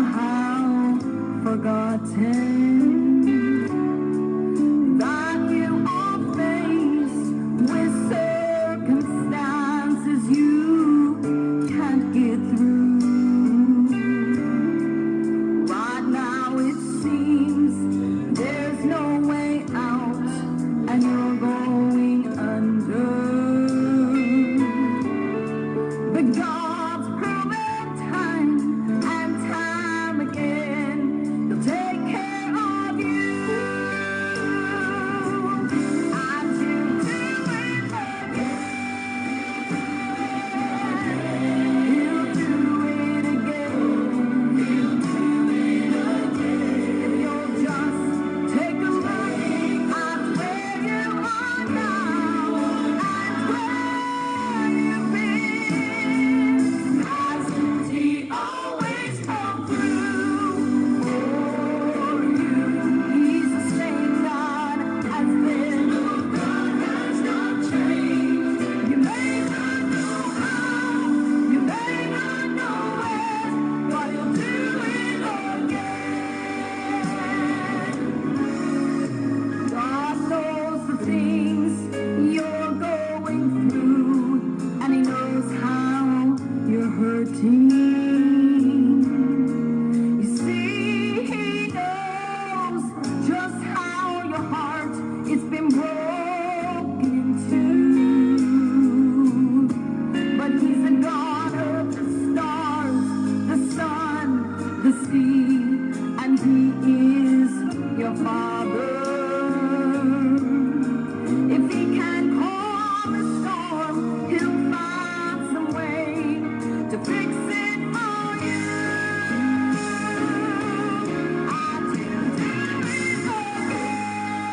somehow forgotten that you are faced with circumstances you can't get through. Right now it seems there's no way out and you're going under. But God's proven time and time again, He'll take care of you. And you do it again. He'll do it again. He'll do it again. If you'll just take a look at where you are now and where you've been. Hasn't He always come through for you? He's the same God as then. God has not changed. You may not know how, you may not know when, but He'll do it again. God knows the things you're going through, and He knows how you're hurting. You see, He knows just how your heart it's been broken into. But He's the God of the stars, the sun, the sea, and He is your Father. If He can calm a storm, He'll find some way to fix it for you. And He'll do it again.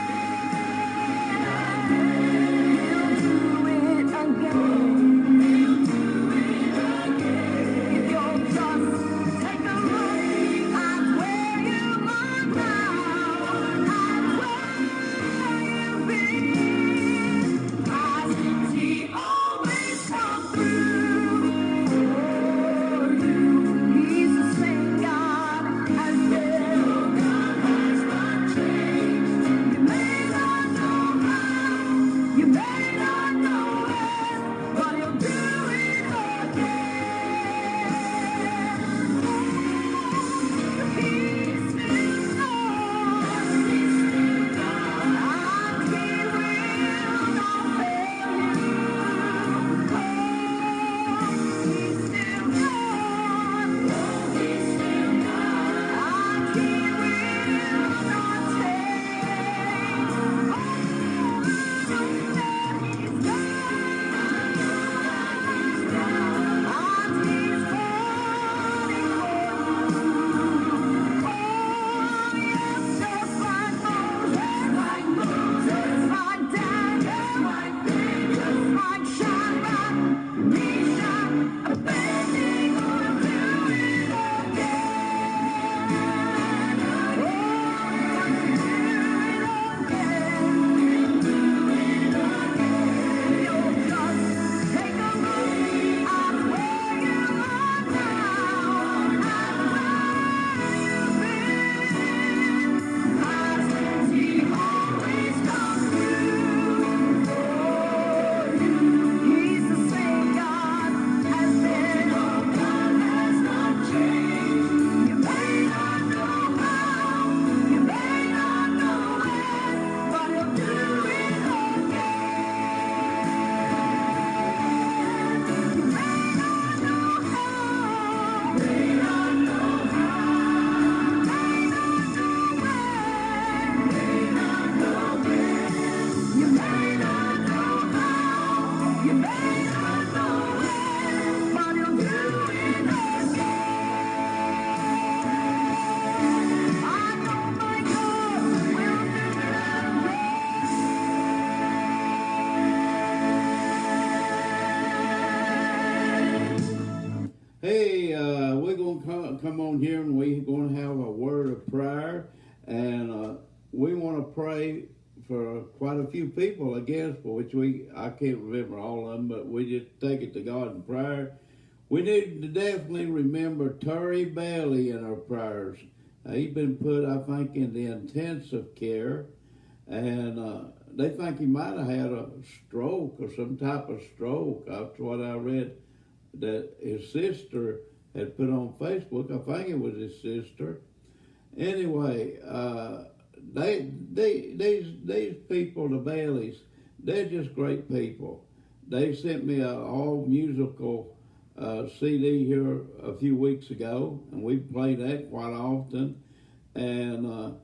He'll do it again. He'll do it again. If you'll just take a look at where you are now and where you've been. Hasn't He always come through for you? He's the same God as then. God has not changed. You may not know how, you may not know when, but He'll do it again. He's still God. He's still God. And He will not fail you. He's still God. He's still God. And He will not change. He's Hey, we're going to come on here and we're going to have a word of prayer. And we want to pray for quite a few people, I guess, for which I can't remember all of them, but we just take it to God in prayer. We need to definitely remember Terry Bailey in our prayers. He's been put, I think, in the intensive care, and they think he might have had a stroke or some type of stroke. That's what I read that his sister had put on Facebook. I think it was his sister. Anyway, these people, the Baileys, they're just great people. They sent me a all musical CD here a few weeks ago, and we played that quite often. And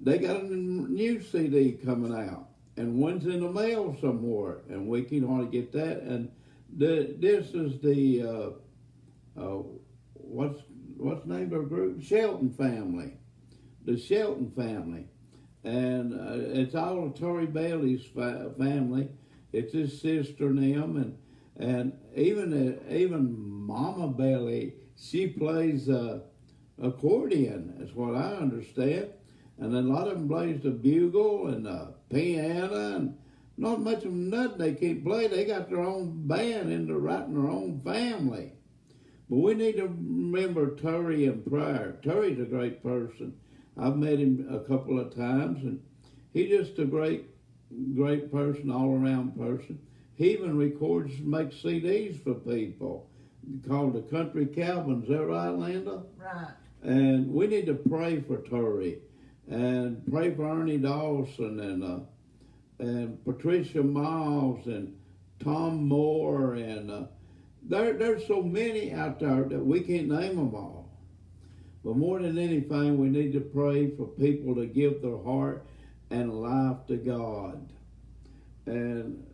they got a new CD coming out, and one's in the mail somewhere, and we can hardly get that. And this is the what's the name of our group? Shelton Family, the Shelton Family, and it's all of Tory Bailey's family. It's his sister and him, and even Mama Bailey, she plays accordion. That's what I understand. And then a lot of them plays the bugle and the piano, and not much of nothing they can't play. They got their own band right in their own family. But we need to remember Terry in prayer. Terry's a great person. I've met him a couple of times, and he's just a great person, all-around person. He even records and makes CDs for people called the Country Calvins. Is that right, Linda? Right. And we need to pray for Terry and pray for Ernie Dawson and Patricia Miles and Tom Moore. And there's so many out there that we can't name them all. But more than anything, we need to pray for people to give their heart and life to God. And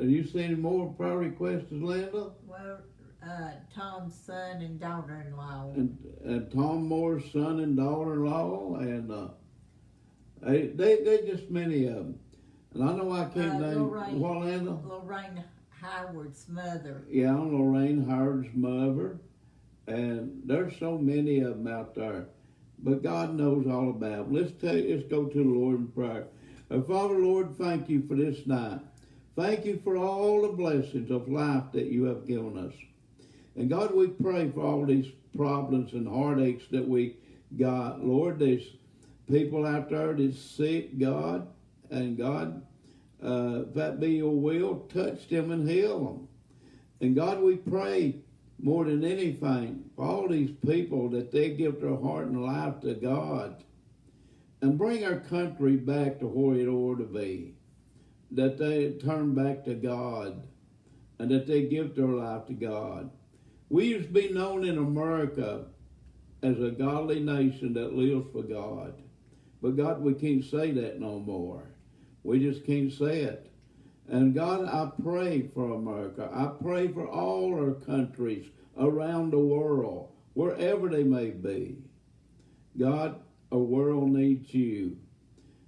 you see any more prayer requests, Linda? Well, Tom's son and daughter-in-law. And Tom Moore's son and daughter-in-law, and they just many of them. And I know I can't name what, Linda? Lorraine Howard's mother. Yeah, I'm Lorraine Howard's mother. And there's so many of them out there. But God knows all about them. Let's go to the Lord in prayer. Father, Lord, thank you for this night. Thank you for all the blessings of life that you have given us. And God, we pray for all these problems and heartaches that we got. Lord, there's people out there that's sick, God. And God, if that be your will, touch them and heal them. And God, we pray more than anything for all these people that they give their heart and life to God. And bring our country back to where it ought to be. That they turn back to God. And that they give their life to God. We used to be known in America as a godly nation that lives for God. But God, we can't say that no more. We just can't say it. And God, I pray for America. I pray for all our countries around the world, wherever they may be. God, our world needs you.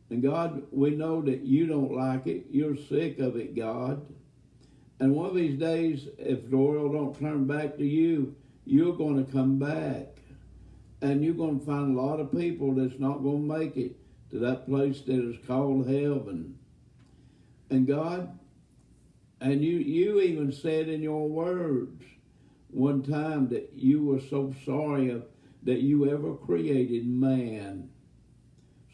And God, we know that you don't like it. You're sick of it, God. And one of these days, if the world don't turn back to you, you're going to come back. And you're going to find a lot of people that's not going to make it to that place that is called heaven. And God, and you even said in your words one time that you were so sorry that you ever created man.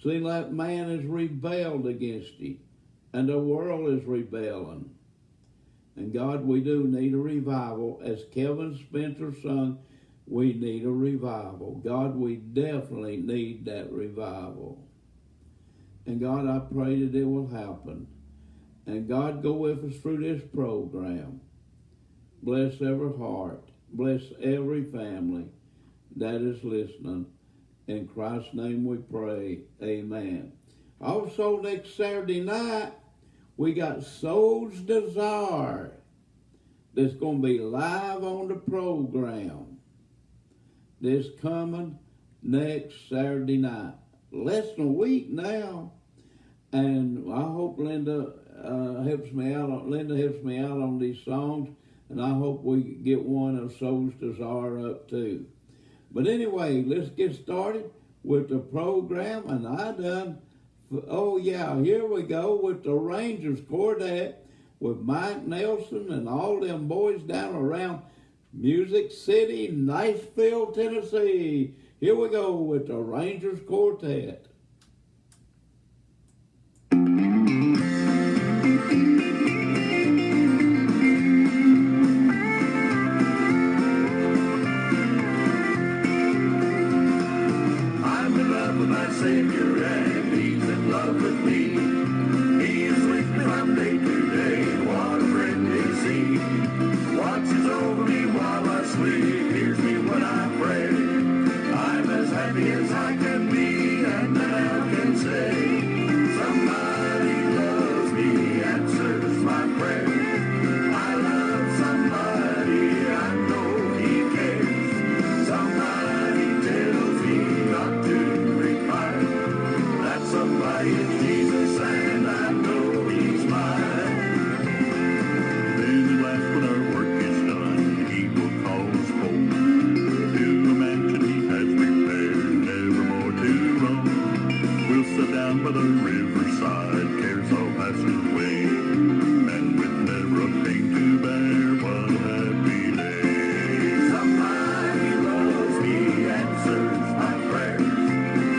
Seems like man has rebelled against you, and the world is rebelling. And God, we do need a revival. As Kevin Spencer sung, we need a revival. God, we definitely need that revival. And God, I pray that it will happen. And God, go with us through this program. Bless every heart. Bless every family that is listening. In Christ's name we pray. Amen. Also, next Saturday night, we got Soul's Desire that's going to be live on the program. This coming next Saturday night. Less than a week now. And I hope Linda helps me out. Linda helps me out on these songs. And I hope we get one of Soul's Desire up too. But anyway, let's get started with the program. And I done, oh yeah, here we go with the Rangers Quartet with Mike Nelson and all them boys down around Music City, Nashville, Tennessee. Here we go with the Rangers Quartet. I'm in love with my Savior and He's in love with me. He is with me from day to day. What a friend is He. Watches over me while I sleep. Hears me when I pray. I'm as happy as I can be, and now can say, somebody loves me, answers my prayer. I love somebody, I know He cares. Somebody tells me not to repine. That somebody is Jesus, and I know He's mine. Then at last when our work is done, He will call us home to a mansion He has prepared, never more to roam. We'll sit down by the riverside, cares all pass away, and with never a pain to bear, what a happy day. Somebody loves me, answers my prayers.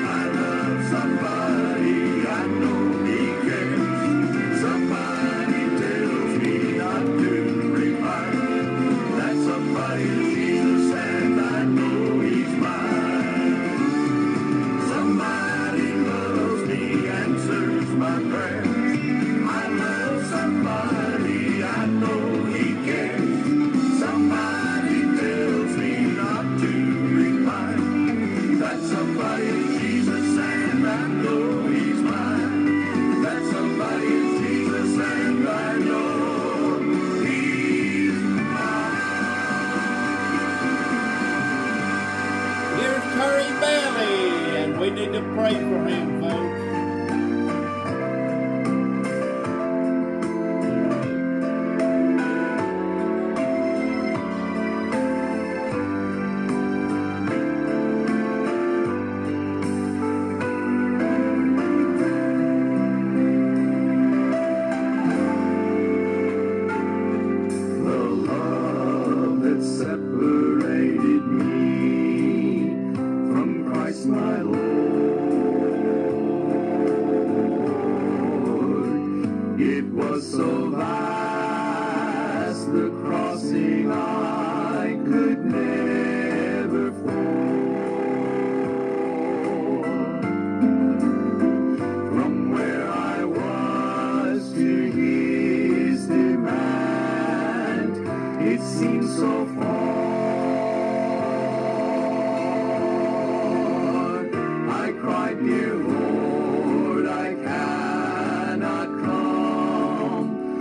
I love somebody, I know He cares. Somebody tells me not to repine. That somebody is Jesus, and I know He's mine. Somebody loves me, answers my prayers. I love somebody, I know He cares. Somebody tells me not to repine. That somebody is Jesus, and I know He's mine. That somebody is Jesus, and I know He's mine. Here's Terry Bailey, and we need to pray for him, folks. The love that separated me from Christ my Lord. It was so vast, the crossing I could never ford. From where I was to His demand, it seemed so far. I cried, dear Lord, I cannot come.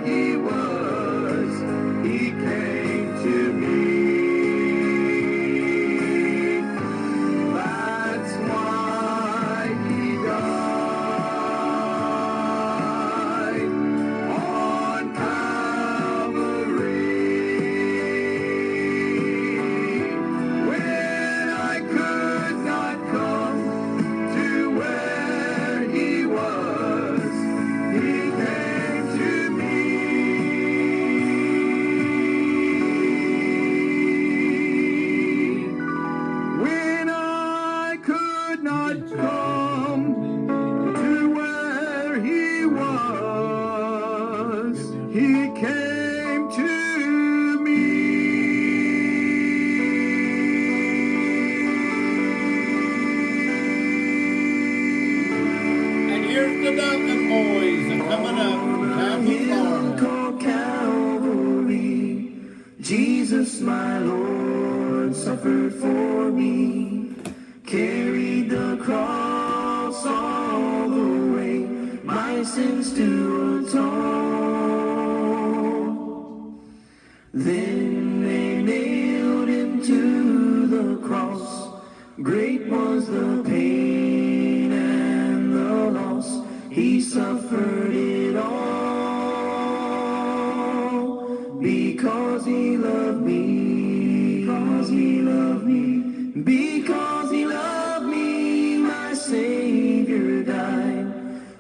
he was, he came to me. That's why he died on Calvary. When I could not come to where he was, he came to me. When I could not come to where he was, he came to me. And here's the Duncan boys coming up from Tampa, Florida. Called Calvary, Jesus my Lord suffered for me, carried the cross all the way, my sins to atone. Then they nailed him to the cross, great was the pain and the loss, he suffered it all, because he loved me, because he loved me, because he loved me, my Savior died,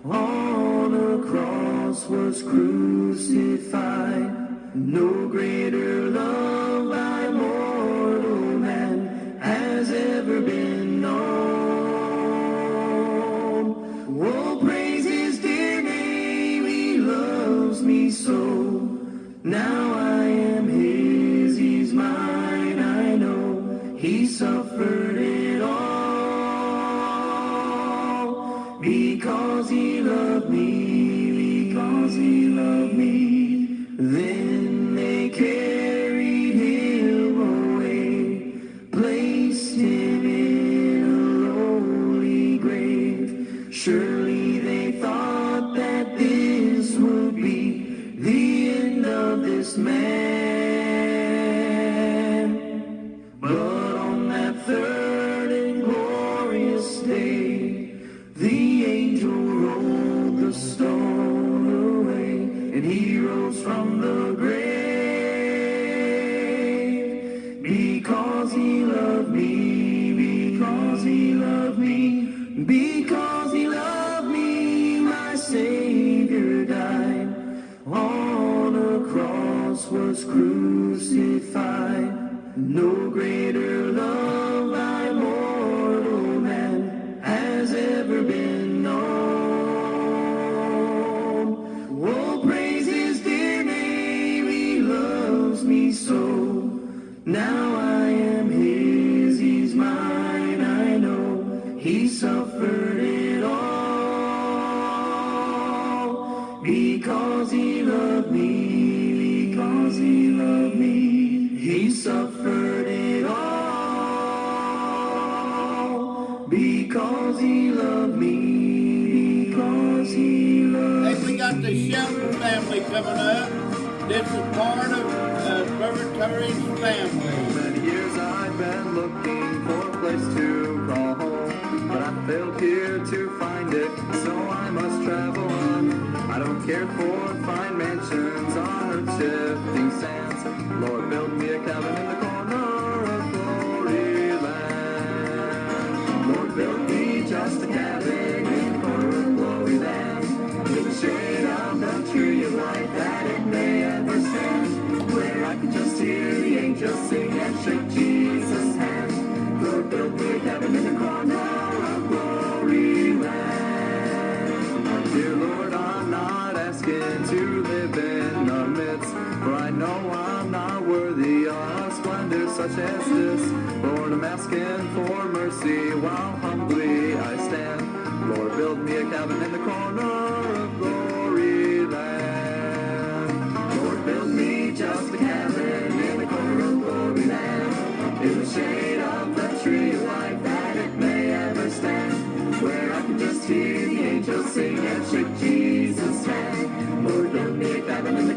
on a cross was crucified, no greater love by mortal man has ever been known. Oh, praise his dear name, he loves me so. Now I am his, he's mine, I know. He suffered it all, because he loved me, because he loved me. Then they carried him away, placed him in a lowly grave. Surely they thought that this would be the end of this man. But on that third and glorious day, the angel rolled the stone away, and he rose from the grave, because he loved me, because he loved me, because he loved me, my Savior died, on a cross was crucified, no greater love by mortal man has ever been known. Oh, praise his dear name, he loves me so. Now I am his, he's mine, I know. He suffered it all, because he loved me, because he loved me. He suffered it all, because he loved me, because he loved Hey, we got the Shelton family coming up. This is part of Brother Terry's family. Many years I've been looking for a place to call home, but I failed here to find it, so I must travel on. I don't care for fine mansions on earth's shifting sands. Lord, build me a cabin in the corner of glory land. Lord, build me just a cabin in the corner of glory land, with the shade of the tree of life that it may ever stand, where I can just hear the angels sing and shake Jesus' hand. Lord, build me a cabin in the corner of glory land. Dear Lord, I'm not asking to live in the midst, for I know I'm not worthy of splendor such as this. Lord, I'm asking for mercy while humbly I stand. Lord, build me a cabin in the corner of glory land. Lord, build me just a cabin in the corner of glory land, in the shade of the tree of life that it may ever stand, where I can just hear the angels sing and shake Jesus' hand. Lord, build me a cabin in the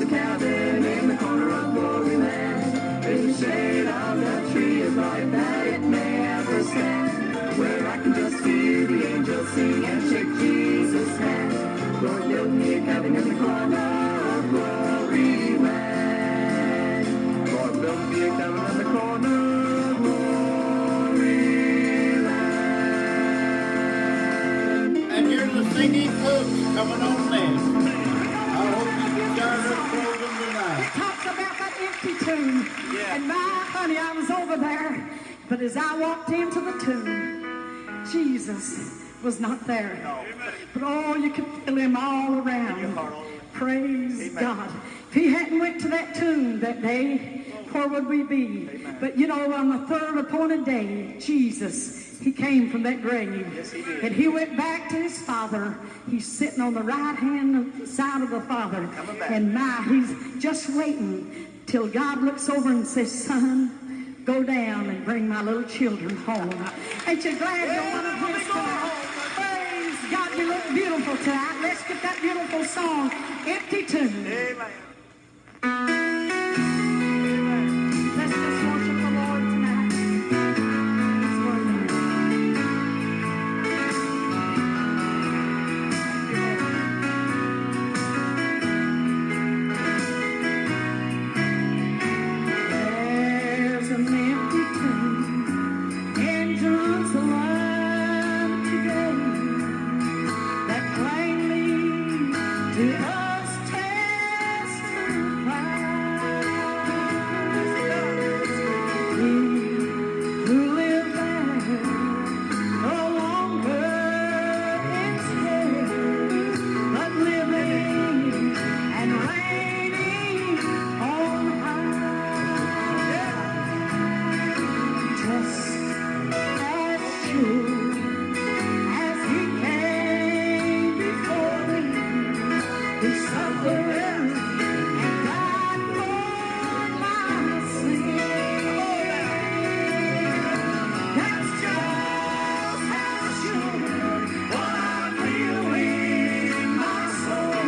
cabin in the corner of Glory Land. There's a shade of the tree of life that it may ever stand, where I can just hear the angels sing and shake Jesus' hand. Lord, build me a cabin in the corner of Glory Land. Lord, build me a cabin in the corner of Glory Land. And here's the singing cooks coming on next. I hope you can start her program tonight. It talks about that empty tomb. Yeah. And my honey, I was over there. But as I walked into the tomb, Jesus was not there. But oh, you could feel him all around. Praise God. If he hadn't went to that tomb that day, where would we be? But you know, on the third appointed day, Jesus, he came from that grave. Yes, he did. And he went back to his Father. He's sitting on the right hand side of the Father. Coming back. And he's just waiting till God looks over and says, son, go down and bring my little children home. Ain't you glad you're one of his tonight? Praise God, you look beautiful tonight. Let's get that beautiful song, Empty Tomb. Amen. Let's just worship the Lord tonight. Let's worship him. There's an empty tomb in Jerusalem today that plainly to us testifies. He who lived there no longer is dead, but living and reigning on high. Just as true as he came before me, he suffered and died for my sin. That's just how sure what I feel in my soul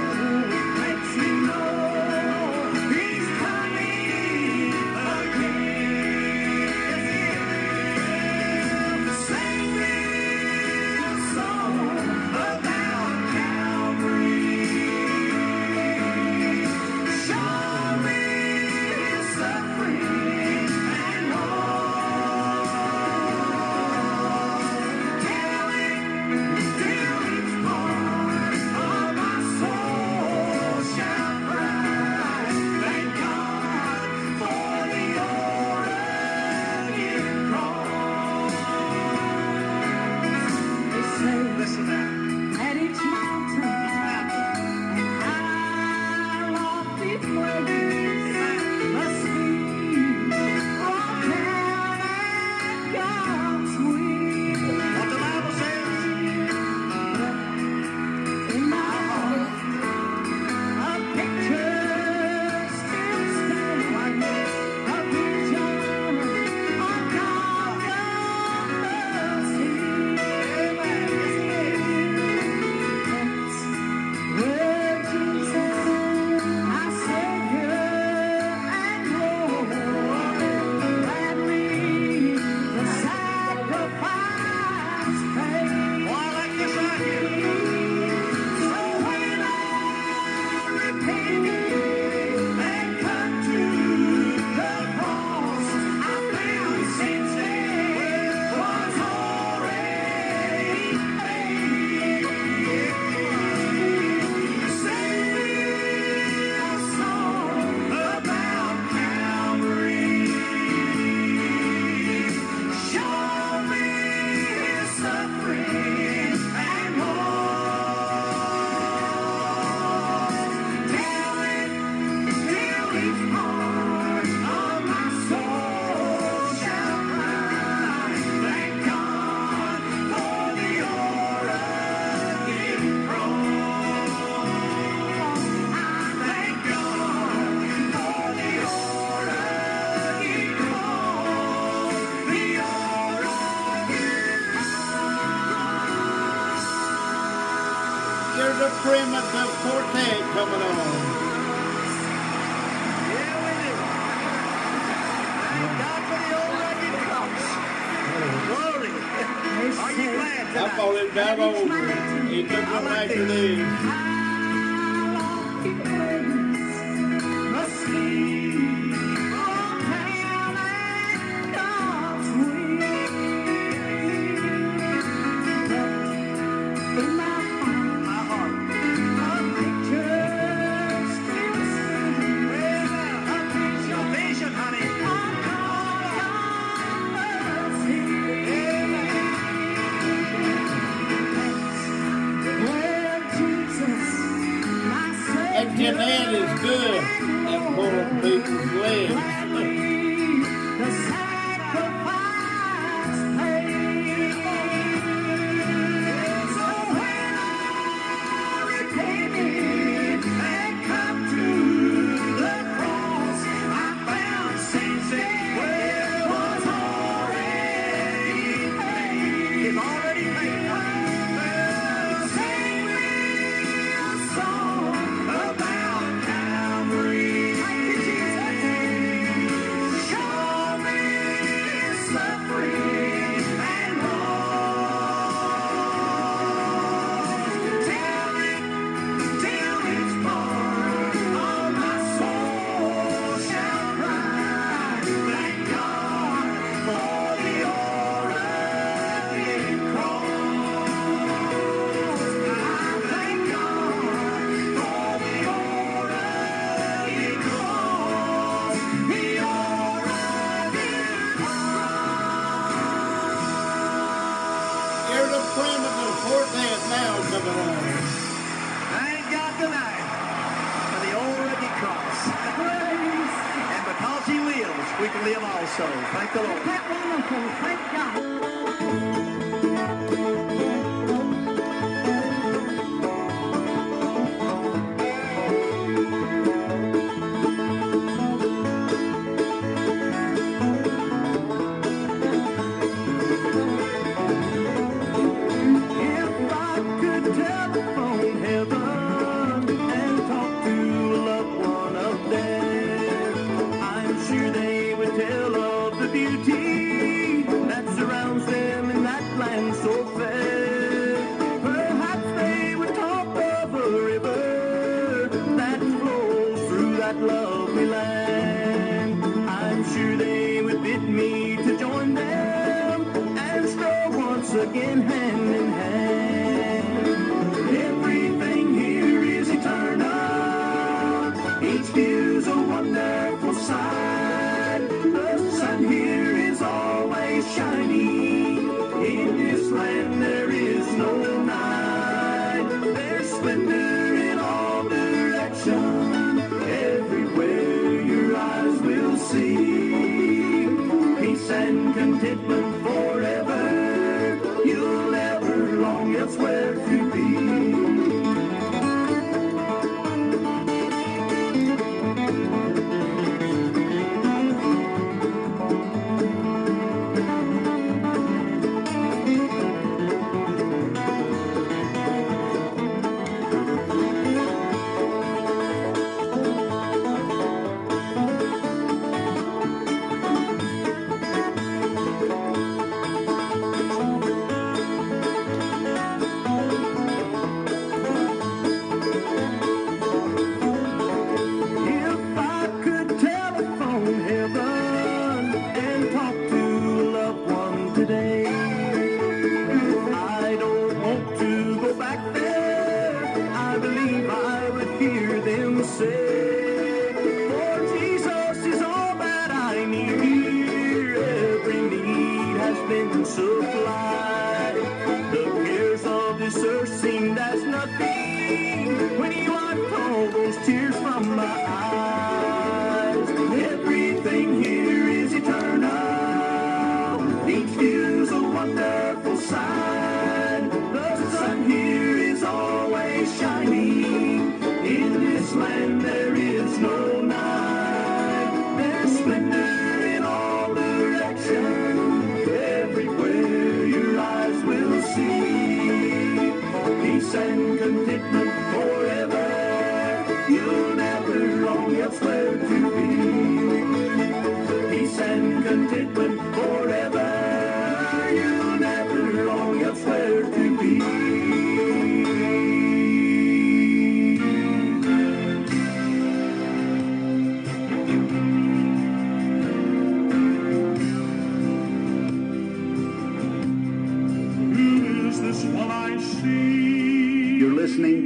makes me know he's coming again. Sing me a song about Calvary. Show me his suffering and loss. Tell it till each part of my soul shall cry. Thank God for the Oregon cross. They say Listen now. at each mountain and high lofty place must be brought down at God's will. What the Bible says. In my heart, a picture still stands, a vision of Calvary's hill. That's where Jesus, our Savior and Lord, gladly the sacrifice paid. Oh, I like this right here. So when I repented and come to the cross, I found sin's debt was already paid. Sing me a song about Calvary. Show me his suffering and loss. Tell it till each part of my soul shall cry. Thank God for the Oregon cross. I thank God for the Oregon cross. The Oregon Here's a primitive quartet coming on. on it, down over. He took them after this. That Jeanette is good at pulling people's legs. The sacrifice paid. So when all redeemed had come to the cross, I found saints where it was already paid. It's already paid. Well, sing me a song about Calvary. Thank you, Jesus. Show me suffering and loss. Till it's born, all my soul shall cry. Thank God for the Oregon cross. I thank God for the Oregon cross. The Oregon cross. Here's a primitive quartet now coming on. Thank God tonight for the old rugged cross. And because he lives, we can live also. Thank the Lord. That wonderful. Thank God. If I could telephone heaven and talk to a loved one up there, I'm sure they would tell of the beauty that surrounds them in that land so fair. Perhaps they would talk of a river that flows through that lovely land. I'm sure they would bid me to join them and stroll once again hand in hand. Everything here is eternal. Each view's a wonderful sight. The sun here is always shining. In this land there is no night. There's splendor in all directions. Everywhere your eyes will see. Peace and contentment forever. You'll never long elsewhere to be.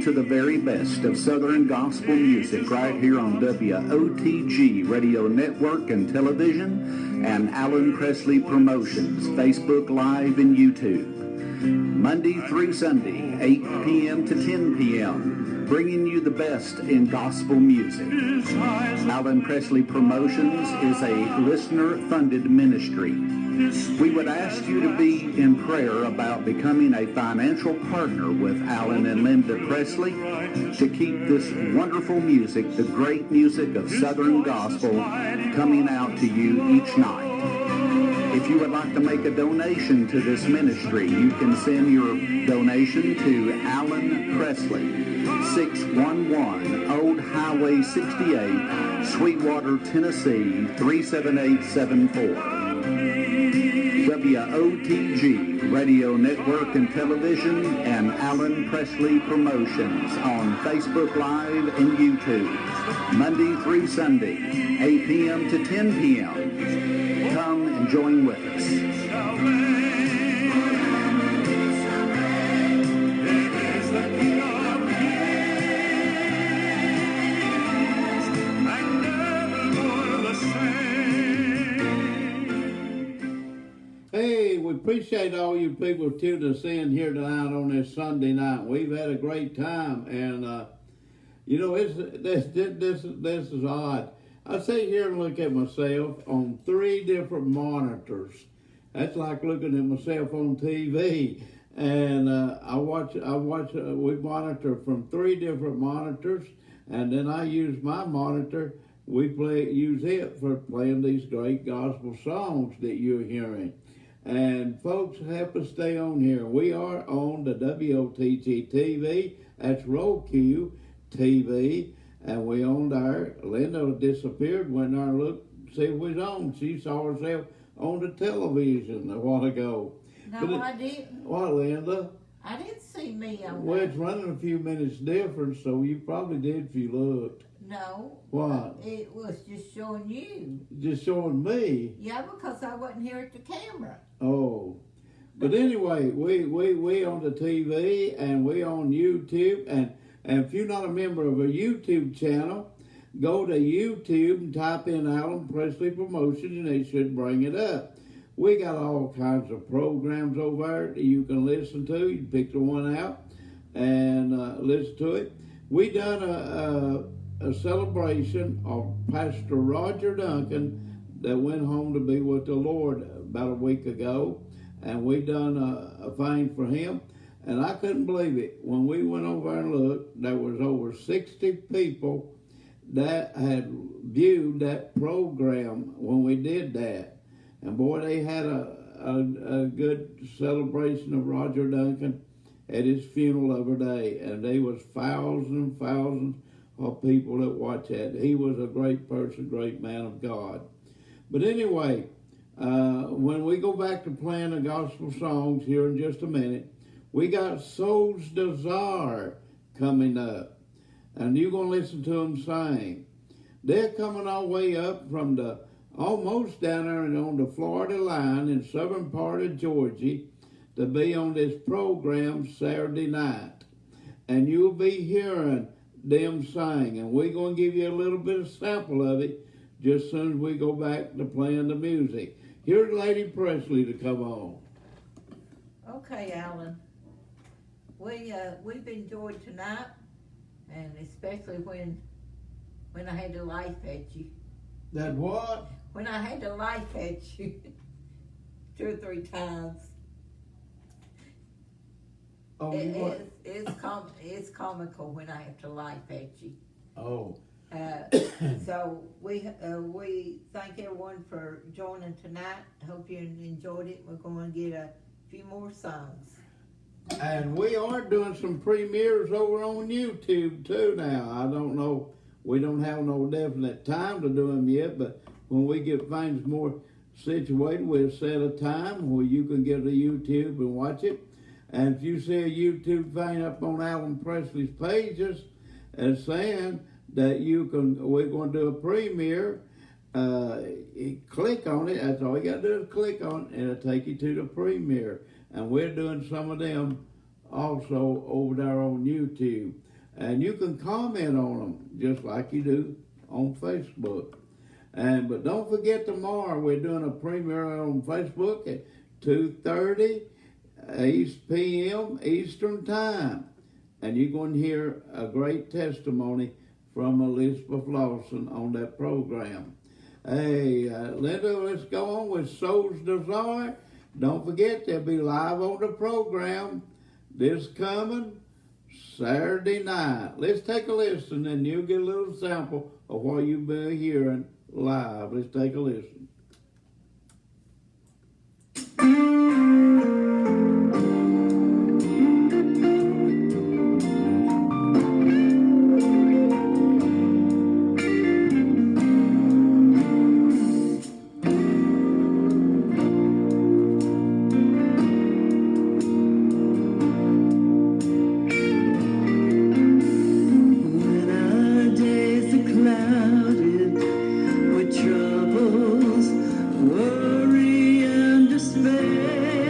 to the very best of Southern gospel music right here on WOTG Radio Network and Television and Alan Presley Promotions, Facebook Live and YouTube. Monday through Sunday, 8 p.m. to 10 p.m., bringing you the best in gospel music. Alan Presley Promotions is a listener-funded ministry. We would ask you to be in prayer about becoming a financial partner with Alan and Linda Presley to keep this wonderful music, the great music of Southern gospel, coming out to you each night. If you would like to make a donation to this ministry, you can send your donation to Alan Presley, 611 Old Highway 68, Sweetwater, Tennessee, 37874. WOTG Radio Network and Television and Alan Presley Promotions on Facebook Live and YouTube, Monday through Sunday, 8 p.m. to 10 p.m. Come and join with us. Hey, we appreciate all you people tuning us in here tonight on this Sunday night. We've had a great time, and you know, this is odd. I sit here and look at myself on 3 different monitors. That's like looking at myself on TV, and we monitor from 3 different monitors, and then I use my monitor. Use it for playing these great gospel songs that you're hearing. And folks, help us stay on here. We are on the WOTG TV. That's Roku TV. And we on there. Linda disappeared, went there and looked, see if we was on. She saw herself on the television a while ago. No, I didn't. What, Linda? I didn't see me on Well, that. it's running a few minutes different, so you probably did if you looked. No. What? It was just showing you. Just showing me. Yeah, because I wasn't here at the camera. Oh. But anyway, we on the TV and we on YouTube, and if you're not a member of a YouTube channel, go to YouTube and type in Alan Presley Promotions and it should bring it up. We got all kinds of programs over there that you can listen to. You pick the one out and listen to it. We done a celebration of Pastor Roger Duncan that went home to be with the Lord about a week ago, and we done a thing for him, and I couldn't believe it. When we went over and looked, there was over 60 people that had viewed that program when we did that, and boy, they had a good celebration of Roger Duncan at his funeral the other day, and there was thousands and thousands of people that watch that. He was a great person, great man of God. But anyway, when we go back to playing the gospel songs here in just a minute, we got Soul's Desire coming up, and you're going to listen to them sing. They're coming all the way up from the almost down there on the Florida line in southern part of Georgia to be on this program Saturday night, and you'll be hearing them sing, and we're going to give you a little bit of sample of it just as soon as we go back to playing the music. Here's Lady Presley to come on. Okay, Alan. We've enjoyed tonight, and especially when I had to laugh at you. That what? When I had to laugh at you 2 or 3 times. Oh, what? It's comical when I have to laugh at you. Oh. So we thank everyone for joining tonight. Hope you enjoyed it. We're going to get a few more songs. And we are doing some premieres over on YouTube too now. I don't know. We don't have no definite time to do them yet, but when we get things more situated, we'll set a time where you can get to YouTube and watch it. And if you see a YouTube thing up on Alan Presley's pages and saying that we're going to do a premiere, click on it. That's all you got to do is click on it, and it'll take you to the premiere. And we're doing some of them also over there on YouTube. And you can comment on them just like you do on Facebook. But don't forget tomorrow we're doing a premiere on Facebook at 2:30 p.m. Eastern Time. And you're going to hear a great testimony from Elizabeth Lawson on that program. Hey, Linda, let's go on with Soul's Desire. Don't forget, they'll be live on the program this coming Saturday night. Let's take a listen, and you'll get a little sample of what you've been hearing live. Let's take a listen. When our days are clouded with troubles, worry and despair,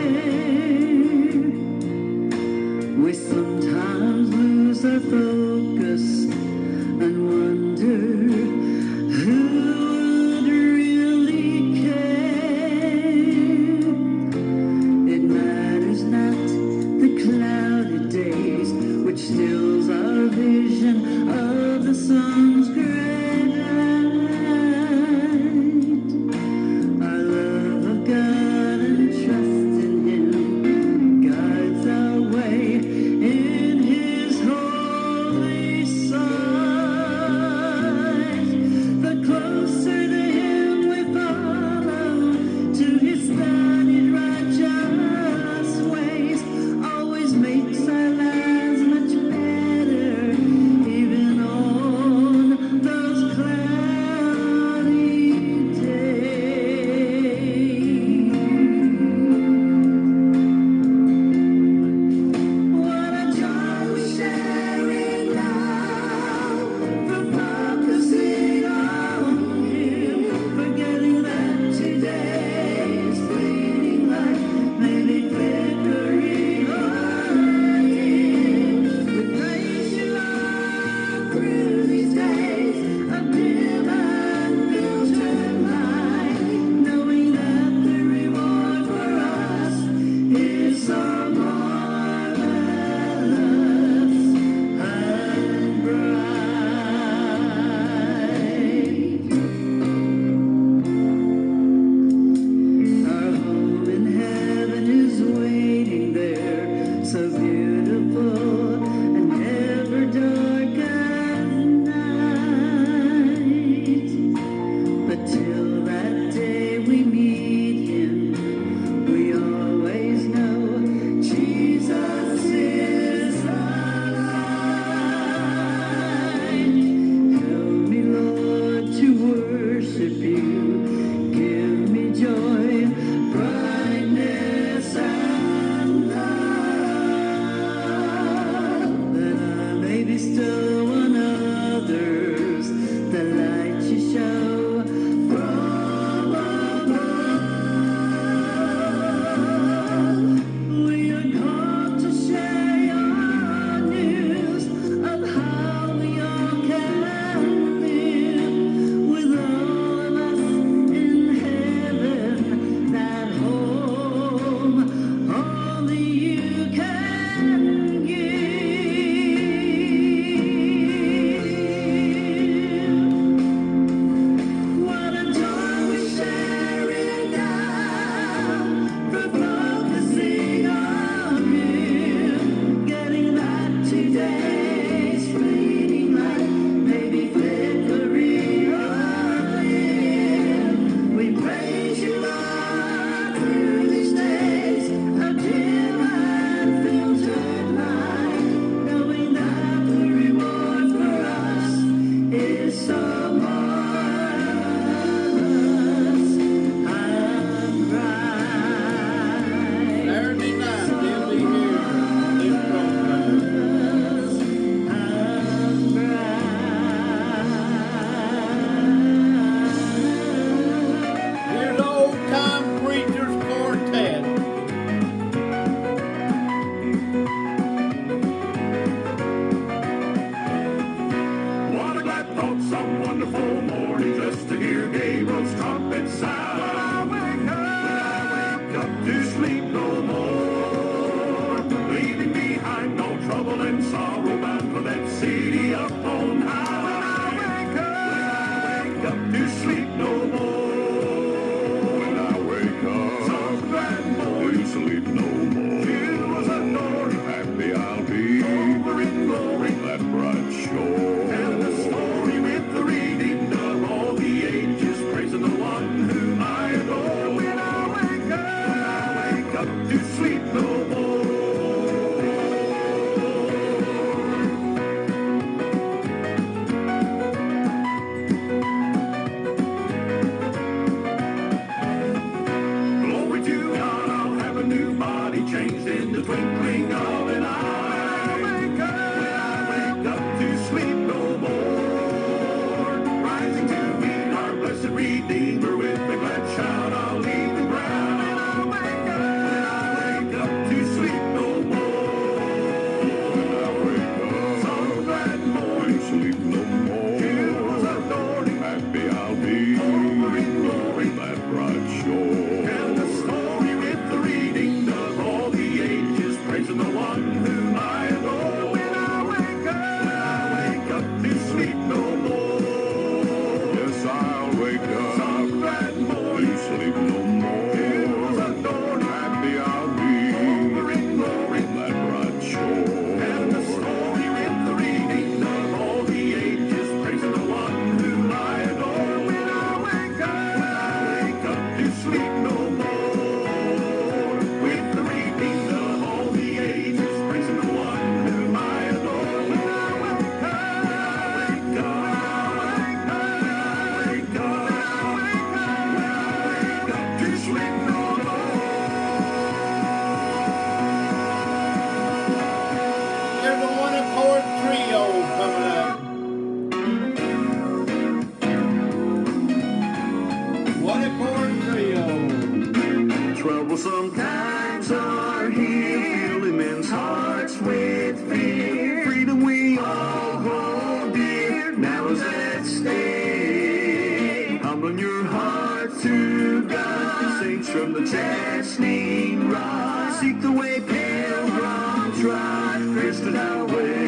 Troublesome times are here, filling men's hearts with fear. Freedom we all hold dear, now is at stake. Humbling your heart to God, saints from the chastening rod. Seek the way pilgrims trod, Christian our way.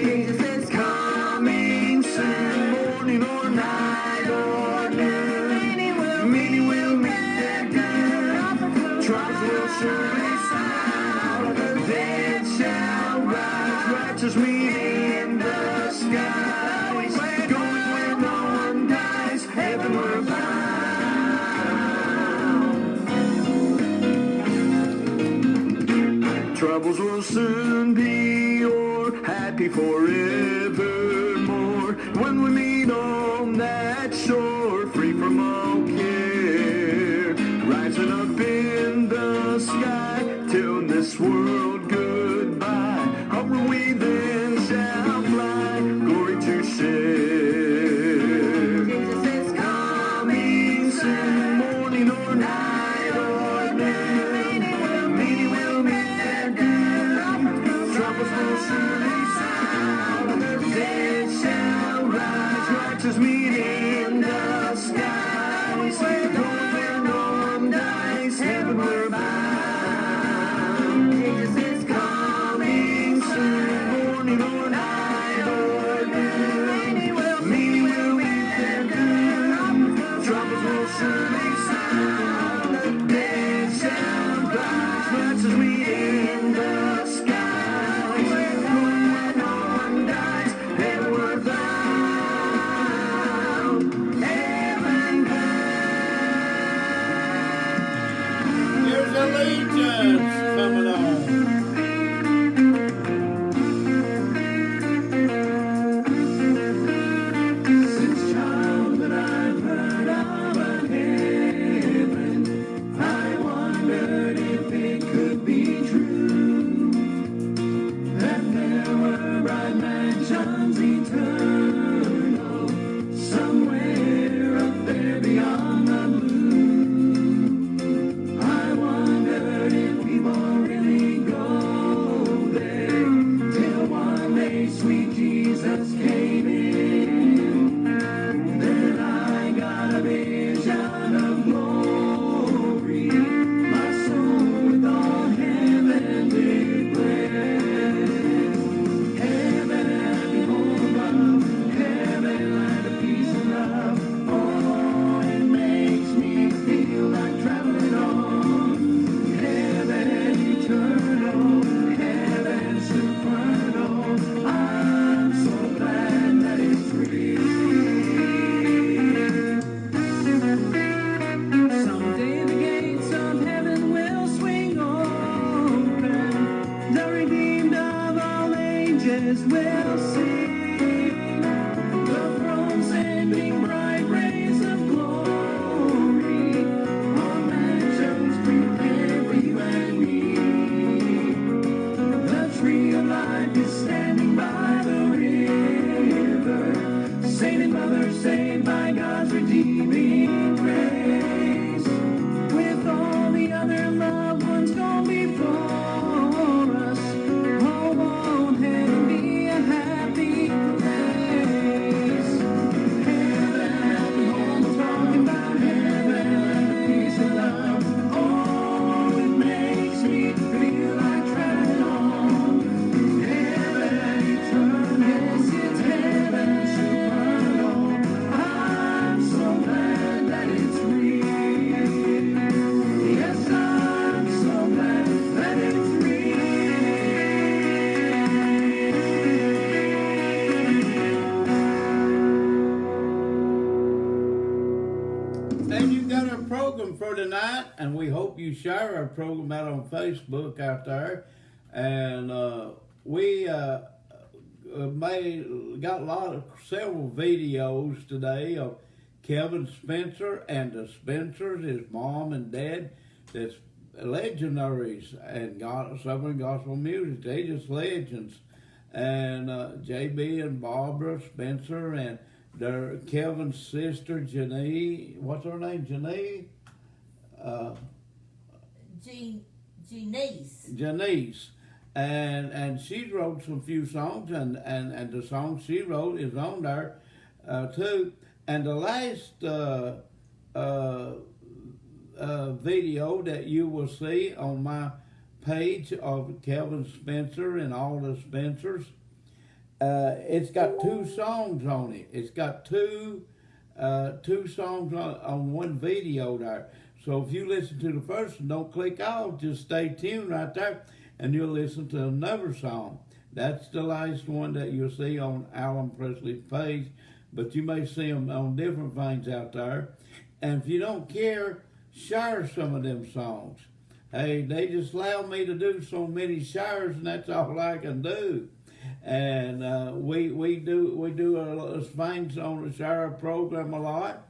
Jesus is coming soon, morning or night or noon. Many will meet their doom. Trials will surely sound. The dead shall rise. Righteous meet in the skies. Going where no one dies. Heavenward bound. Troubles will soon be o'er. Happy forevermore. When we meet on that shore, free from all care, rising up in the sky, telling this world goodbye. Upward we then shall fly, glory to share. Jesus is coming soon, morning or night or noon. Many will meet their doom. Troubles will surely sound. The dead shall rise, righteous meet in the skies. Going where no one dies, heavenward bound. Jesus is coming soon, morning or night or noon. Many will meet their doom. Troubles will surely sound. The dead shall rise, righteous meet in the skies. Going where no one dies, heavenward bound. Heaven bound. Here's Allegiance coming on. Since childhood I've heard of a heaven. I wondered if it could be true, that there were bright mansions eternal, somewhere up there beyond the blue. I wondered if people really go there, till one day sweet Jesus came in. Then I got a vision of glory, my soul with all heaven did bless. Heaven and behold above, heaven land of peace and love. Oh, it makes me feel like traveling on. Heaven eternal, heaven supernal. I'm so glad that it's real. Someday the gates of heaven will swing open. The redeemed of all ages will sing. The throne sending bright rays of glory. All mansions prepared for you and me. The tree of life is standing by the river. Sainted mother saved by God's redeeming grace. With all the other loved ones gone before us, oh, won't heaven be a happy place? Heaven and behold, we're talking about heaven and the peace and love. Oh, it makes me feel like traveling on. Heaven eternal, yes, it's heaven supernal. I'm so glad that it's real. Yes, I'm so glad that it's real. And you got our program for tonight, and we hope you share our program out on Facebook out there. And we got several videos today of Kevin Spencer and the Spencers, his mom and dad. That's legendaries and Southern gospel music. They just legends. And JB and Barbara Spencer and their Kevin's sister Janee. What's her name? Janee. Janice. And she wrote some few songs, and the song she wrote is on there too. And the last video that you will see on my page of Kelvin Spencer and all the Spencers, it's got 2 songs on it. It's got two songs on one video there. So if you listen to the first one, don't click off, just stay tuned right there, and you'll listen to another song. That's the last one that you'll see on Alan Presley's page, but you may see them on different things out there. And if you don't care, share some of them songs. Hey, they just allow me to do so many shares, and that's all I can do. And we do a lot of things on the share program a lot.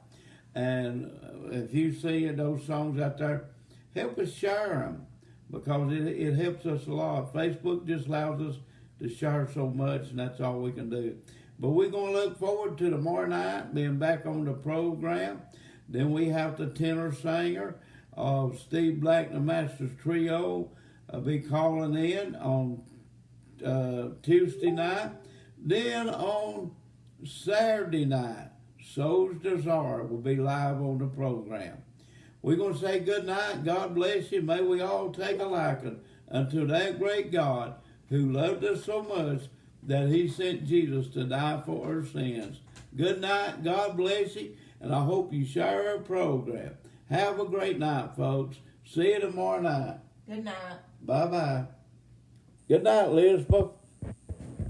And if you see those songs out there, help us share them, because it helps us a lot. Facebook just allows us to share so much, and that's all we can do. But we're going to look forward to tomorrow night being back on the program. Then we have the tenor singer of Steve Black and the Masters Trio be calling in on Tuesday night. Then on Saturday night, So's Desire will be live on the program. We're going to say good night. God bless you. May we all take a liking unto that great God who loved us so much that he sent Jesus to die for our sins. Good night. God bless you. And I hope you share our program. Have a great night, folks. See you tomorrow night. Good night. Bye-bye. Good night, Elizabeth.